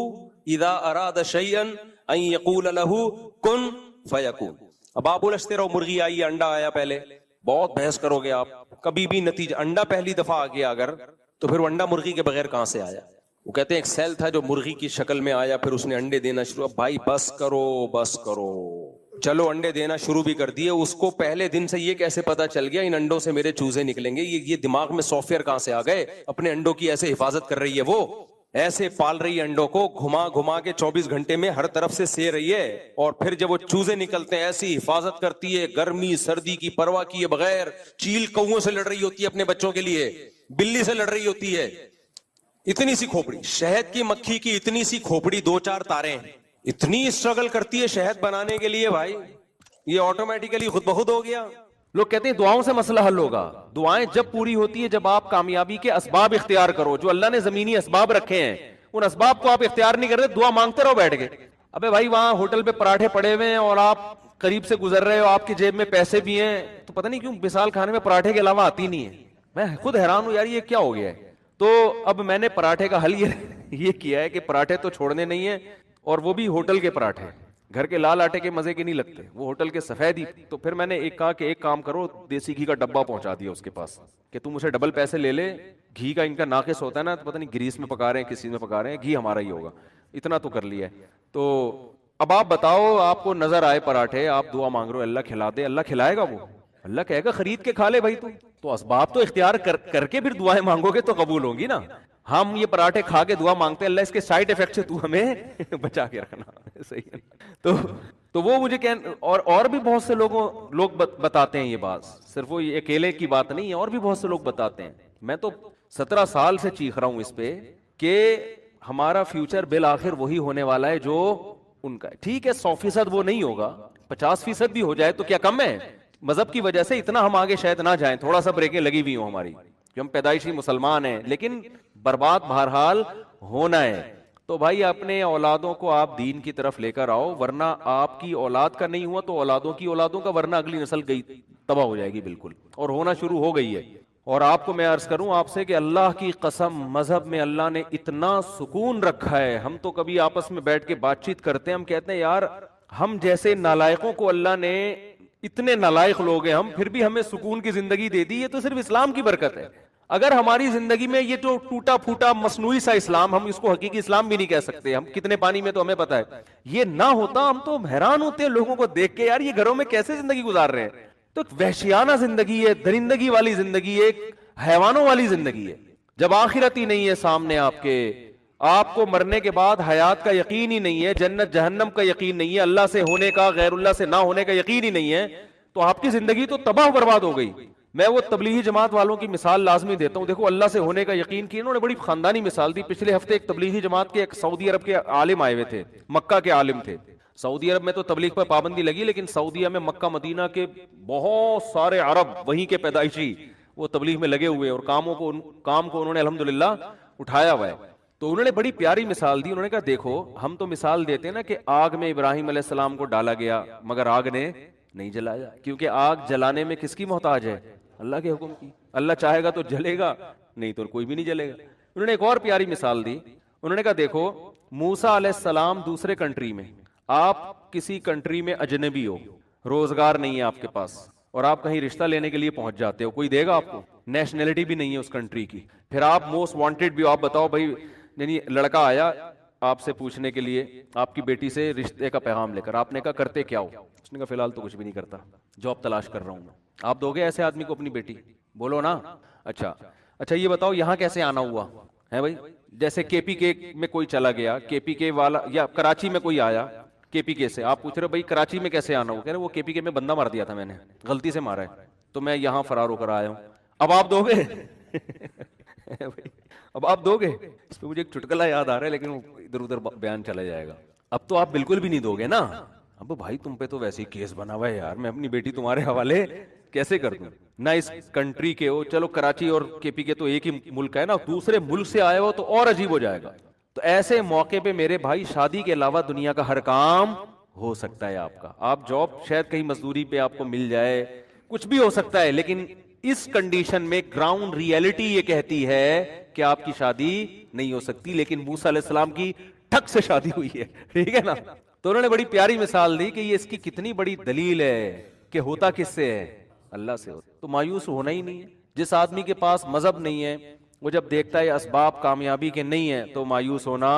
اذا اراد شیئا ان یقول له کن فیکون. اب آپ بولتے رہو مرغی آئی انڈا آیا, پہلے بہت بحث کرو گے آپ, کبھی بھی نتیجہ انڈا پہلی دفعہ آ گیا اگر تو پھر وہ انڈا مرغی کے بغیر کہاں سے آیا. وہ کہتے ہیں ایک سیل تھا جو مرغی کی شکل میں آیا, پھر اس نے انڈے دینا شروع. بھائی بس کرو بس کرو, چلو انڈے دینا شروع بھی کر دیے, اس کو پہلے دن سے یہ کیسے پتا چل گیا ان انڈوں سے میرے چوزے نکلیں گے, یہ دماغ میں سافٹ ویئر کہاں سے آ گئے. اپنے انڈوں کی ایسے حفاظت کر رہی ہے, وہ ایسے پال رہی ہے انڈوں کو, گھما گھما کے 24 گھنٹے میں ہر طرف سے سے رہی ہے, اور پھر جب وہ چوزے نکلتے ہیں ایسی حفاظت کرتی ہے, گرمی سردی کی پرواہ کیے بغیر. چیل کووں سے لڑ رہی ہوتی ہے اپنے بچوں کے لیے, بلی سے لڑ رہی ہوتی ہے, اتنی سی کھوپڑی. شہد کی مکھی کی اتنی سی کھوپڑی, 2-4 تاریں, اتنی اسٹرگل کرتی ہے شہد بنانے کے لیے. بھائی یہ آٹومیٹیکلی خود بخود ہو گیا. لوگ کہتے ہیں دعاؤں سے مسئلہ حل ہوگا. دعائیں جب پوری ہوتی ہے جب آپ کامیابی کے اسباب اختیار کرو, جو اللہ نے زمینی اسباب رکھے ہیں ان اسباب کو آپ اختیار نہیں کر رہے, دعا مانگتے رہو بیٹھ کے. ابے بھائی وہاں ہوٹل پہ پراٹھے پڑے ہوئے ہیں اور آپ قریب سے گزر رہے ہو, آپ کی جیب میں پیسے بھی ہیں, تو پتہ نہیں کیوں مثال کھانے میں پراٹھے کے علاوہ آتی نہیں ہے. میں خود حیران ہوں یار یہ کیا ہو گیا ہے. تو اب میں نے پراٹھے کا حل یہ کیا ہے کہ پراٹھے تو چھوڑنے نہیں ہیں, اور وہ بھی ہوٹل کے پراٹھے. گھر کے لال آٹے کے مزے کے نہیں لگتے, وہ ہوٹل کے سفید ہی. تو پھر میں نے ایک کہا کہ ایک کام کرو, دیسی گھی کا ڈبہ پہنچا دیا اس کے پاس کہ تم اسے ڈبل پیسے لے لے. گھی کا ان کا ناقص ہوتا ہے نا, تو پتہ نہیں گریس میں پکا رہے ہیں کسی میں پکا رہے ہیں, گھی ہمارا ہی ہوگا. اتنا تو کر لیا ہے. تو اب آپ بتاؤ, آپ کو نظر آئے پراٹھے, آپ دعا مانگ رہے ہو اللہ کھلا دے, اللہ کھلائے گا؟ وہ اللہ کہے گا خرید کے کھا لے بھائی. تو اسباب تو اختیار کر کے پھر دعائیں مانگو گے تو قبول ہوں گی نا. ہم یہ پراٹھے کھا کے دعا مانگتے ہیں اللہ اس کے سائیڈ افیکٹ سے تو ہمیں بچا کے رکھنا. صحیح ہے. تو وہ مجھے اور بھی بہت سے لوگ بتاتے ہیں یہ بات, صرف وہ اکیلے کی بات نہیں ہے, اور بھی بہت سے لوگ بتاتے ہیں. میں تو 17 سال سے چیخ رہا ہوں اس پہ کہ ہمارا فیوچر بالآخر وہی ہونے والا ہے جو ان کا ہے. ٹھیک ہے 100% وہ نہیں ہوگا, 50% بھی ہو جائے تو کیا کم ہے. مذہب کی وجہ سے اتنا ہم آگے شاید نہ جائیں, تھوڑا سا بریکیں لگی ہوئی ہوں ہماری, جو ہم پیدائشی مسلمان ہیں, لیکن برباد بہرحال ہونا ہے. تو بھائی اپنے اولادوں کو آپ دین کی طرف لے کر آؤ, ورنہ آپ کی اولاد کا نہیں ہوا تو اولادوں کی اولادوں کا, ورنہ اگلی نسل گئی تباہ ہو جائے گی بالکل, اور ہونا شروع ہو گئی ہے. اور آپ کو میں عرض کروں آپ سے کہ اللہ کی قسم مذہب میں اللہ نے اتنا سکون رکھا ہے. ہم تو کبھی آپس میں بیٹھ کے بات چیت کرتے ہیں, ہم کہتے ہیں یار ہم جیسے نالائقوں کو اللہ نے, اتنے نالائق لوگ ہیں ہم, پھر بھی ہمیں سکون کی زندگی دے دی. یہ تو صرف اسلام کی برکت ہے. اگر ہماری زندگی میں یہ جو ٹوٹا پھوٹا مصنوعی سا اسلام, ہم اس کو حقیقی اسلام بھی نہیں کہہ سکتے, ہم کتنے پانی میں تو ہمیں پتا ہے, یہ نہ ہوتا ہم تو حیران ہوتے ہیں لوگوں کو دیکھ کے, یار یہ گھروں میں کیسے زندگی گزار رہے ہیں. تو ایک وحشیانہ زندگی ہے, درندگی والی زندگی ہے, ایک حیوانوں والی زندگی ہے. جب آخرت ہی نہیں ہے سامنے آپ کے, آپ کو مرنے کے بعد حیات کا یقین ہی نہیں ہے, جنت جہنم کا یقین نہیں ہے, اللہ سے ہونے کا غیر اللہ سے نہ ہونے کا یقین ہی نہیں ہے, تو آپ کی زندگی تو تباہ برباد ہو گئی. میں وہ تبلیغی جماعت والوں کی مثال لازمی دیتا ہوں. دیکھو اللہ سے ہونے کا یقین کی انہوں نے بڑی خاندانی مثال دی. پچھلے ہفتے ایک تبلیغی جماعت کے ایک سعودی عرب کے عالم آئے ہوئے تھے, مکہ کے عالم تھے. سعودی عرب میں تو تبلیغ پر پابندی لگی, لیکن سعودیہ میں مکہ مدینہ کے بہت سارے عرب وہیں کے پیدائشی وہ تبلیغ میں لگے ہوئے, اور کام کو انہوں نے الحمدللہ اٹھایا ہوا ہے. تو انہوں نے بڑی پیاری مثال دی. انہوں نے کہا دیکھو ہم تو مثال دیتے ہیں نا کہ آگ میں ابراہیم علیہ السلام کو ڈالا گیا مگر آگ نے نہیں جلایا, کیونکہ آگ جلانے میں کس کی محتاج ہے؟ اللہ کے حکم کی. اللہ چاہے گا تو جلے گا, نہیں تو کوئی بھی نہیں جلے گا. انہوں نے ایک اور پیاری مثال دی. انہوں نے کہا دیکھو موسیٰ علیہ السلام دوسرے کنٹری میں, آپ کسی کنٹری میں اجنبی ہو, روزگار نہیں ہے آپ کے پاس, اور آپ کہیں رشتہ لینے کے لیے پہنچ جاتے ہو, کوئی دے گا آپ کو؟ نیشنلٹی بھی نہیں ہے اس کنٹری کی. پھر آپ موسٹ وانٹیڈ بھی ہو, آپ بتاؤ بھائی, یعنی لڑکا آیا آپ سے پوچھنے کے لیے آپ کی بیٹی سے رشتے کا پیغام لے کر, آپ نے کہا کرتے کیا ہو؟ اس نے کہا فی الحال تو کچھ بھی نہیں کرتا, جاب تلاش کر رہا ہوں میں. آپ دو گے ایسے آدمی کو اپنی بیٹی؟ بولو نا. اچھا یہ بتاؤ یہاں کیسے آنا ہوا ہے بھائی؟ جیسے کے پی کے میں کوئی چلا گیا, کے پی کے والا, یا کراچی میں کوئی آیا کے پی کے سے, آپ پوچھ رہے بھائی کراچی میں کیسے آنا ہو؟ کہہ رہے وہ کے پی کے میں بندہ مار دیا تھا میں نے, غلطی سے مارا ہے, تو میں یہاں فرار ہو کر آیا ہوں. اب آپ دو گے؟ اب آپ دو گے؟ اس پہ مجھے ایک چٹکلا یاد آ رہا ہے, لیکن ادھر ادھر بیان چلا جائے گا. اب تو آپ بالکل بھی نہیں دو گے نا. اب بھائی تم پہ تو ویسے ہی کیس بنا ہوا ہے یار, میں اپنی بیٹی تمہارے حوالے کیسے کر دوں؟ نہ اس کنٹری کے ہو, چلو کراچی اور کے پی کے تو ایک ہی ملک ہے نا, دوسرے ملک سے آئے ہو تو اور عجیب ہو جائے گا. تو ایسے موقع پہ میرے بھائی شادی کے علاوہ دنیا کا ہر کام ہو سکتا ہے آپ کا. آپ جاب شاید کہیں مزدوری پہ آپ کو مل جائے, کچھ بھی ہو سکتا ہے, لیکن اس کنڈیشن میں گراؤنڈ ریئلٹی یہ کہتی ہے کہ آپ کی شادی نہیں ہو سکتی. لیکن موسیٰ علیہ السلام کی ٹھک سے شادی ہوئی ہے, ٹھیک ہے نا. تو انہوں نے بڑی پیاری مثال دی کہ یہ اس کی کتنی بڑی دلیل ہے کہ ہوتا کس سے ہے؟ اللہ سے ہوتا. تو مایوس ہونا ہی نہیں ہے. جس آدمی کے پاس مذہب نہیں ہے وہ جب دیکھتا ہے اسباب کامیابی کے نہیں ہے تو مایوس ہونا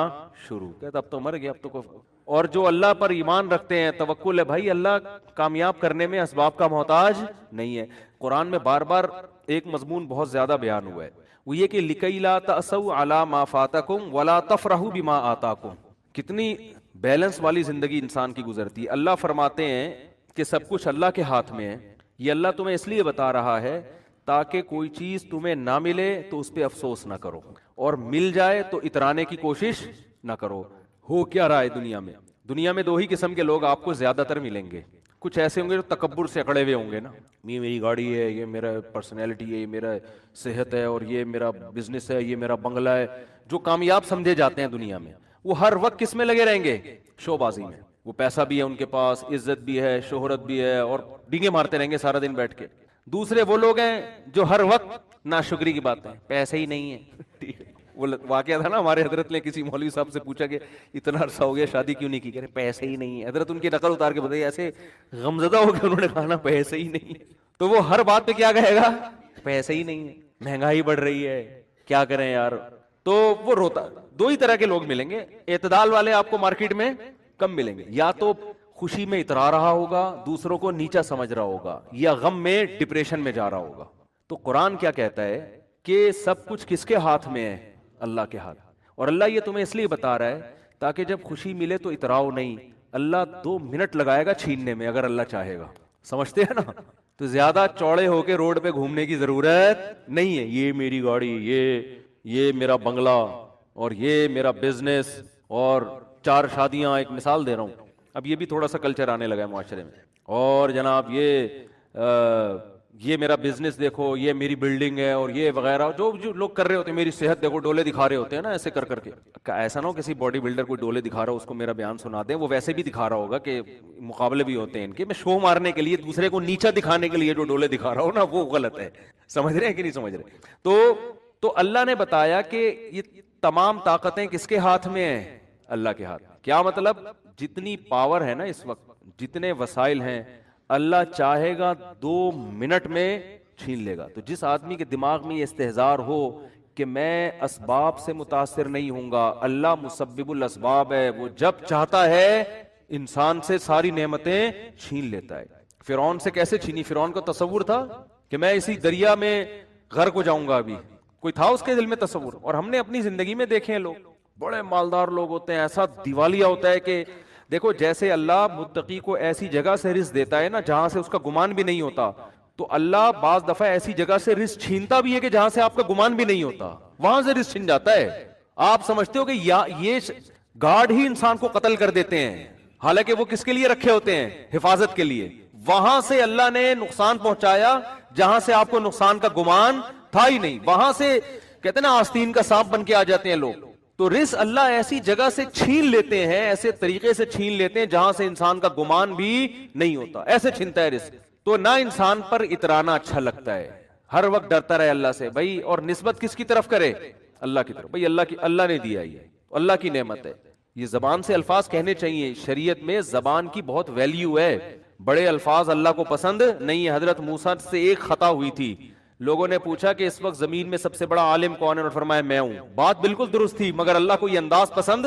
شروع, کہتا اب تو مر گیا, اب تو اور جو اللہ پر ایمان رکھتے ہیں, توکل ہے بھائی, اللہ کامیاب کرنے میں اسباب کا محتاج نہیں ہے. قرآن میں بار بار ایک مضمون بہت زیادہ بیان ہوا ہے, وہ یہ کہ لِكَيْ لَا تَأْسَوْا عَلَى مَا فَاتَكُمْ وَلَا تَفْرَحُوا بِمَا آتَاكُمْ. کتنی بیلنس والی زندگی انسان کی گزرتی ہے. اللہ فرماتے ہیں کہ سب کچھ اللہ کے ہاتھ میں ہے. یہ اللہ تمہیں اس لیے بتا رہا ہے تاکہ کوئی چیز تمہیں نہ ملے تو اس پہ افسوس نہ کرو, اور مل جائے تو اترانے کی کوشش نہ کرو. ہو کیا رہا ہے دنیا میں؟ دنیا میں دو ہی قسم کے لوگ آپ کو زیادہ تر ملیں گے. کچھ ایسے ہوں گے جو تکبر سے اکڑے ہوئے ہوں گے نا, یہ میری گاڑی ہے, یہ میرا پرسنالٹی ہے, یہ میرا صحت ہے, اور یہ میرا بزنس ہے, یہ میرا بنگلہ ہے. جو کامیاب سمجھے جاتے ہیں دنیا میں, وہ ہر وقت کس میں لگے رہیں گے؟ شو بازی میں. وہ پیسہ بھی ہے ان کے پاس, عزت بھی ہے, شہرت بھی ہے, اور ڈینگے مارتے رہیں گے سارا دن بیٹھ کے. دوسرے وہ لوگ ہیں جو ہر وقت ناشکری کی بات ہے, پیسے ہی نہیں ہے. وہ واقعہ تھا نا, ہمارے حضرت نے کسی مولوی صاحب سے پوچھا کہ اتنا عرصہ ہو گیا شادی کیوں نہیں کی؟ کہہ رہے پیسے ہی نہیں ہے. حضرت ان کی نقل اتار کے بتائیے, ایسے غمزدہ ہو کے انہوں نے کہا نا پیسے ہی نہیں ہے. تو وہ ہر بات پہ کیا کہے گا؟ پیسے ہی نہیں ہے, مہنگائی بڑھ رہی ہے, کیا کریں یار. تو وہ روتا. دو ہی طرح کے لوگ ملیں گے. اعتدال والے آپ کو مارکیٹ میں کم ملیں گے, یا تو خوشی میں اترا رہا ہوگا, دوسروں کو نیچا سمجھ رہا ہوگا, یا غم میں ڈپریشن میں جا رہا ہوگا. تو قرآن کیا کہتا ہے کہ سب کچھ کس کے ہاتھ میں ہے؟ اللہ کے ہاتھ. اور اللہ یہ تمہیں اس لیے بتا رہا ہے تاکہ جب خوشی ملے تو اتراؤ نہیں. اللہ 2 منٹ لگائے گا چھیننے میں اگر اللہ چاہے گا, سمجھتے ہیں نا. تو زیادہ چوڑے ہو کے روڈ پہ گھومنے کی ضرورت نہیں ہے. یہ میری گاڑی, یہ میرا بنگلہ, اور یہ میرا بزنس, اور 4 شادیاں. ایک مثال دے رہا ہوں, اب یہ بھی تھوڑا سا کلچر آنے لگا ہے معاشرے میں. اور جناب یہ میرا بزنس دیکھو, یہ میری بلڈنگ ہے, اور یہ وغیرہ جو لوگ کر رہے ہوتے ہیں. میری صحت دیکھو, ڈولے دکھا رہے ہوتے ہیں نا ایسے کر کر کے. ایسا نہ ہو کسی باڈی بلڈر کوئی ڈولے دکھا رہا ہو اس کو میرا بیان سنا دیں. وہ ویسے بھی دکھا رہا ہوگا کہ مقابلے بھی ہوتے ہیں ان کے, میں شو مارنے کے لیے, دوسرے کو نیچا دکھانے کے لیے جو ڈولے دکھا رہا ہو نا, وہ غلط ہے. سمجھ رہے ہیں کہ نہیں سمجھ رہے؟ تو اللہ نے بتایا کہ یہ تمام طاقتیں کس کے ہاتھ میں ہیں؟ اللہ کے ہاتھ. کیا مطلب؟ جتنی پاور ہے نا اس وقت, جتنے وسائل ہیں, اللہ چاہے گا 2 منٹ میں چھین لے گا. تو جس آدمی کے دماغ میں یہ استحضار ہو کہ میں اسباب سے متاثر نہیں ہوں گا, اللہ مسبب الاسباب ہے, وہ جب چاہتا ہے انسان سے ساری نعمتیں چھین لیتا ہے. فرعون سے کیسے چھینی؟ فرعون کو تصور تھا کہ میں اسی دریا میں غرق ہو جاؤں گا. ابھی کوئی تھا اس کے دل میں تصور؟ اور ہم نے اپنی زندگی میں دیکھے ہیں لوگ, بڑے مالدار لوگ ہوتے ہیں, ایسا دیوالیہ ہوتا ہے کہ دیکھو جیسے اللہ متقی کو ایسی جگہ سے رزق دیتا ہے نا جہاں سے اس کا گمان بھی نہیں ہوتا, تو اللہ بعض دفعہ ایسی جگہ سے رزق چھینتا بھی ہے کہ جہاں سے آپ کا گمان بھی نہیں ہوتا, وہاں سے رزق چھین جاتا ہے. آپ سمجھتے ہو کہ یہ گارڈ ہی انسان کو قتل کر دیتے ہیں, حالانکہ وہ کس کے لیے رکھے ہوتے ہیں؟ حفاظت کے لیے. وہاں سے اللہ نے نقصان پہنچایا جہاں سے آپ کو نقصان کا گمان تھا ہی نہیں. وہاں سے کہتے ہیں نا آستین کا سانپ بن کے آ جاتے ہیں لوگ. تو رزق اللہ ایسی جگہ سے چھین لیتے ہیں, ایسے طریقے سے چھین لیتے ہیں جہاں سے انسان کا گمان بھی نہیں ہوتا, ایسے چھینتا ہے رزق. تو نہ انسان پر اترانا اچھا لگتا ہے, ہر وقت ڈرتا رہے اللہ سے بھائی, اور نسبت کس کی طرف کرے, اللہ کی طرف. بھائی اللہ نے دیا, یہ اللہ کی نعمت ہے. یہ زبان سے الفاظ کہنے چاہیے, شریعت میں زبان کی بہت ویلیو ہے, بڑے الفاظ اللہ کو پسند نہیں ہے. حضرت موسیٰ سے ایک خطا ہوئی تھی, لوگوں نے پوچھا کہ اس وقت زمین میں سب سے بڑا عالم کون ہے, اور فرمایا میں ہوں. بات بالکل درست تھی, مگر اللہ کو یہ انداز پسند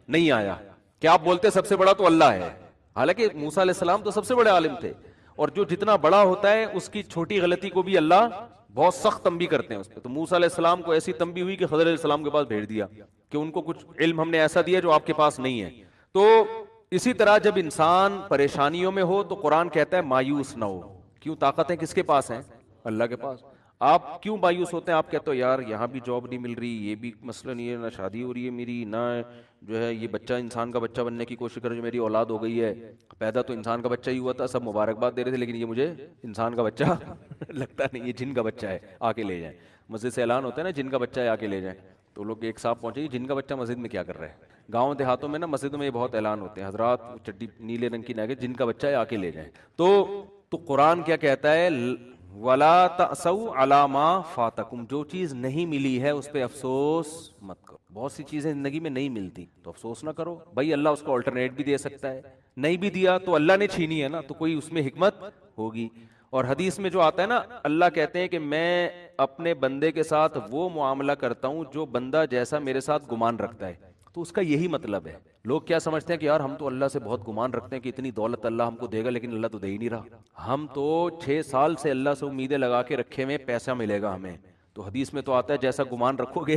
نہیں آیا کہ آپ بولتے سب سے بڑا تو اللہ ہے, حالانکہ موسیٰ علیہ السلام تو سب سے بڑے عالم تھے. اور جو جتنا بڑا ہوتا ہے اس کی چھوٹی غلطی کو بھی اللہ بہت سخت تنبیہ کرتے ہیں اس پہ. تو موسیٰ علیہ السلام کو ایسی تنبیہ ہوئی کہ خضر علیہ السلام کے پاس بھیج دیا کہ ان کو کچھ علم ہم نے ایسا دیا جو آپ کے پاس نہیں ہے. تو اسی طرح جب انسان پریشانیوں میں ہو تو قرآن کہتا ہے مایوس نہ ہو. کیوں؟ طاقتیں کس کے پاس ہیں, اللہ کے پاس. آپ کیوں مایوس ہوتے ہیں؟ آپ کہتے ہو یار یہاں بھی جاب نہیں مل رہی, یہ بھی مسئلہ نہیں ہے, نہ شادی ہو رہی ہے میری, نہ جو ہے یہ بچہ انسان کا بچہ بننے کی کوشش کر جو میری اولاد ہو گئی ہے, پیدا تو انسان کا بچہ ہی ہوا تھا, سب مبارکباد دے رہے تھے, لیکن یہ مجھے انسان کا بچہ لگتا نہیں, یہ جن کا بچہ ہے آ کے لے جائیں. مسجد سے اعلان ہوتا ہے نا جن کا بچہ ہے آ کے لے جائیں, تو لوگ ایک صاحب پہنچے جن کا بچہ مسجد میں کیا کر رہے ہیں. گاؤں دیہاتوں میں نا مسجدوں میں یہ بہت اعلان ہوتے ہیں, حضرات چڈی نیلے رنگ کی نہ جن کا بچہ ہے آ کے لے جائیں. تو قرآن کیا کہتا ہے, وَلَا تَأْسَوْا عَلَىٰ مَا فَاتَكُمْ, جو چیز نہیں ملی ہے اس پہ افسوس مت کرو. بہت سی چیزیں زندگی میں نہیں ملتی تو افسوس نہ کرو, بھائی اللہ اس کو الٹرنیٹ بھی دے سکتا ہے, نہیں بھی دیا تو اللہ نے چھینی ہے نا, تو کوئی اس میں حکمت ہوگی. اور حدیث میں جو آتا ہے نا, اللہ کہتے ہیں کہ میں اپنے بندے کے ساتھ وہ معاملہ کرتا ہوں جو بندہ جیسا میرے ساتھ گمان رکھتا ہے. تو اس کا یہی مطلب ہے. لوگ کیا سمجھتے ہیں کہ یار ہم تو اللہ سے بہت گمان رکھتے ہیں کہ اتنی دولت اللہ ہم کو دے گا, لیکن اللہ تو دے ہی نہیں رہا. ہم تو 6 سال سے اللہ سے امیدیں لگا کے رکھے ہوئے پیسہ ملے گا ہمیں, تو حدیث میں تو آتا ہے جیسا گمان رکھو گے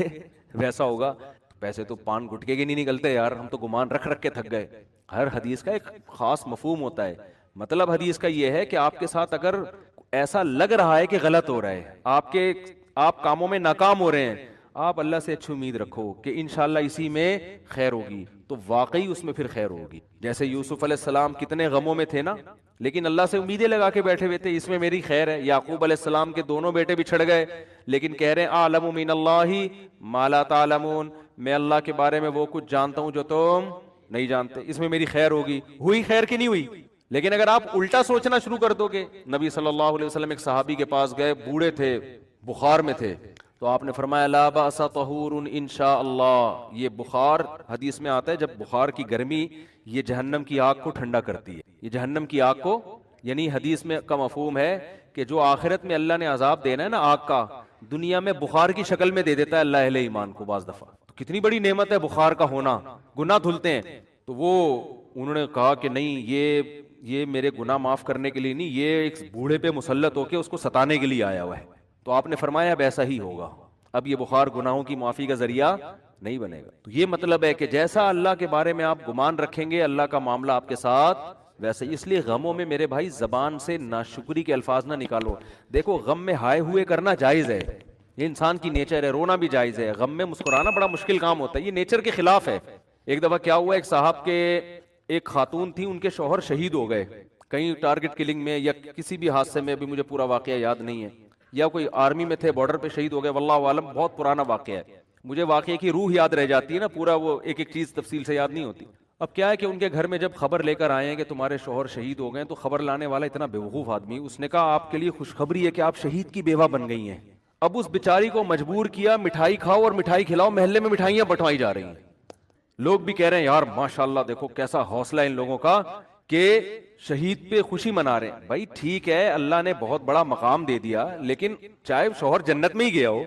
ویسا ہوگا. پیسے تو پان گٹکے کے نہیں نکلتے یار, ہم تو گمان رکھ کے تھک گئے. ہر حدیث کا ایک خاص مفہوم ہوتا ہے. مطلب حدیث کا یہ ہے کہ آپ کے ساتھ اگر ایسا لگ رہا ہے کہ غلط ہو رہا ہے, آپ کاموں میں ناکام ہو رہے ہیں, آپ اللہ سے اچھی امید رکھو کہ انشاءاللہ اسی میں خیر ہوگی, تو واقعی اس میں پھر خیر ہوگی. جیسے یوسف علیہ السلام کتنے غموں میں تھے نا, لیکن اللہ سے امیدیں لگا کے بیٹھے ہوئے تھے, اس میں میری خیر ہے. یعقوب علیہ السلام کے دونوں بیٹے بھی چھڑ گئے, لیکن کہہ رہے ہیں اعلم من اللہ ما لا تعلمون, میں اللہ کے بارے میں وہ کچھ جانتا ہوں جو تم نہیں جانتے, اس میں میری خیر ہوگی. ہوئی خیر کی نہیں ہوئی. لیکن اگر آپ الٹا سوچنا شروع کر دو گے, نبی صلی اللہ علیہ وسلم ایک صحابی کے پاس گئے, بوڑھے تھے, بخار میں تھے, تو آپ نے فرمایا لا باس طہور انشاء اللہ. یہ بخار حدیث میں آتا ہے جب بخار کی گرمی یہ جہنم کی آگ کو ٹھنڈا کرتی ہے, یہ جہنم کی آگ کو, یعنی حدیث میں کا مفہوم ہے کہ جو آخرت میں اللہ نے عذاب دینا ہے نا آگ کا, دنیا میں بخار کی شکل میں دے دیتا ہے اللہ اہل ایمان کو بعض دفعہ. تو کتنی بڑی نعمت ہے بخار کا ہونا, گناہ دھلتے ہیں. تو وہ انہوں نے کہا کہ نہیں, یہ میرے گناہ معاف کرنے کے لیے نہیں, یہ ایک بوڑھے پہ مسلط ہو کے اس کو ستانے کے لیے آیا ہوا ہے. تو آپ نے فرمایا اب ایسا ہی ہوگا, اب یہ بخار گناہوں کی معافی کا ذریعہ نہیں بنے گا. تو یہ مطلب ہے کہ جیسا اللہ کے بارے میں آپ گمان رکھیں گے اللہ کا معاملہ آپ کے ساتھ ویسے. اس لیے غموں میں میرے بھائی زبان سے ناشکری کے الفاظ نہ نکالو. دیکھو غم میں ہائے ہوئے کرنا جائز ہے, یہ انسان کی نیچر ہے, رونا بھی جائز ہے. غم میں مسکرانا بڑا مشکل کام ہوتا ہے, یہ نیچر کے خلاف ہے. ایک دفعہ کیا ہوا, ایک صاحب کے ایک خاتون تھی, ان کے شوہر شہید ہو گئے کہیں ٹارگٹ کلنگ میں یا کسی بھی حادثے میں, ابھی مجھے پورا واقعہ یاد نہیں ہے, یا کوئی آرمی میں تھے بارڈر پہ شہید ہو گئے, واللہ عالم بہت پرانا واقعہ ہے. مجھے واقعے کی روح یاد رہ جاتی ہے نا, پورا وہ ایک ایک چیز تفصیل سے یاد نہیں ہوتی. اب کیا ہے کہ ان کے گھر میں جب خبر لے کر آئے ہیں کہ تمہارے شوہر شہید ہو گئے, تو خبر لانے والا اتنا بیوقوف آدمی, اس نے کہا آپ کے لیے خوشخبری ہے کہ آپ شہید کی بیوہ بن گئی ہیں. اب اس بیچاری کو مجبور کیا مٹھائی کھاؤ اور مٹھائی کھلاؤ, محلے میں مٹھائیاں بٹوائی جا رہی ہیں. لوگ بھی کہہ رہے ہیں یار ماشاءاللہ دیکھو کیسا حوصلہ ان لوگوں کا کہ شہید پہ خوشی منا رہے ہیں. بھائی ٹھیک ہے, اللہ نے بہت بڑا مقام دے دیا, لیکن چاہے شوہر جنت میں ہی گیا ہو,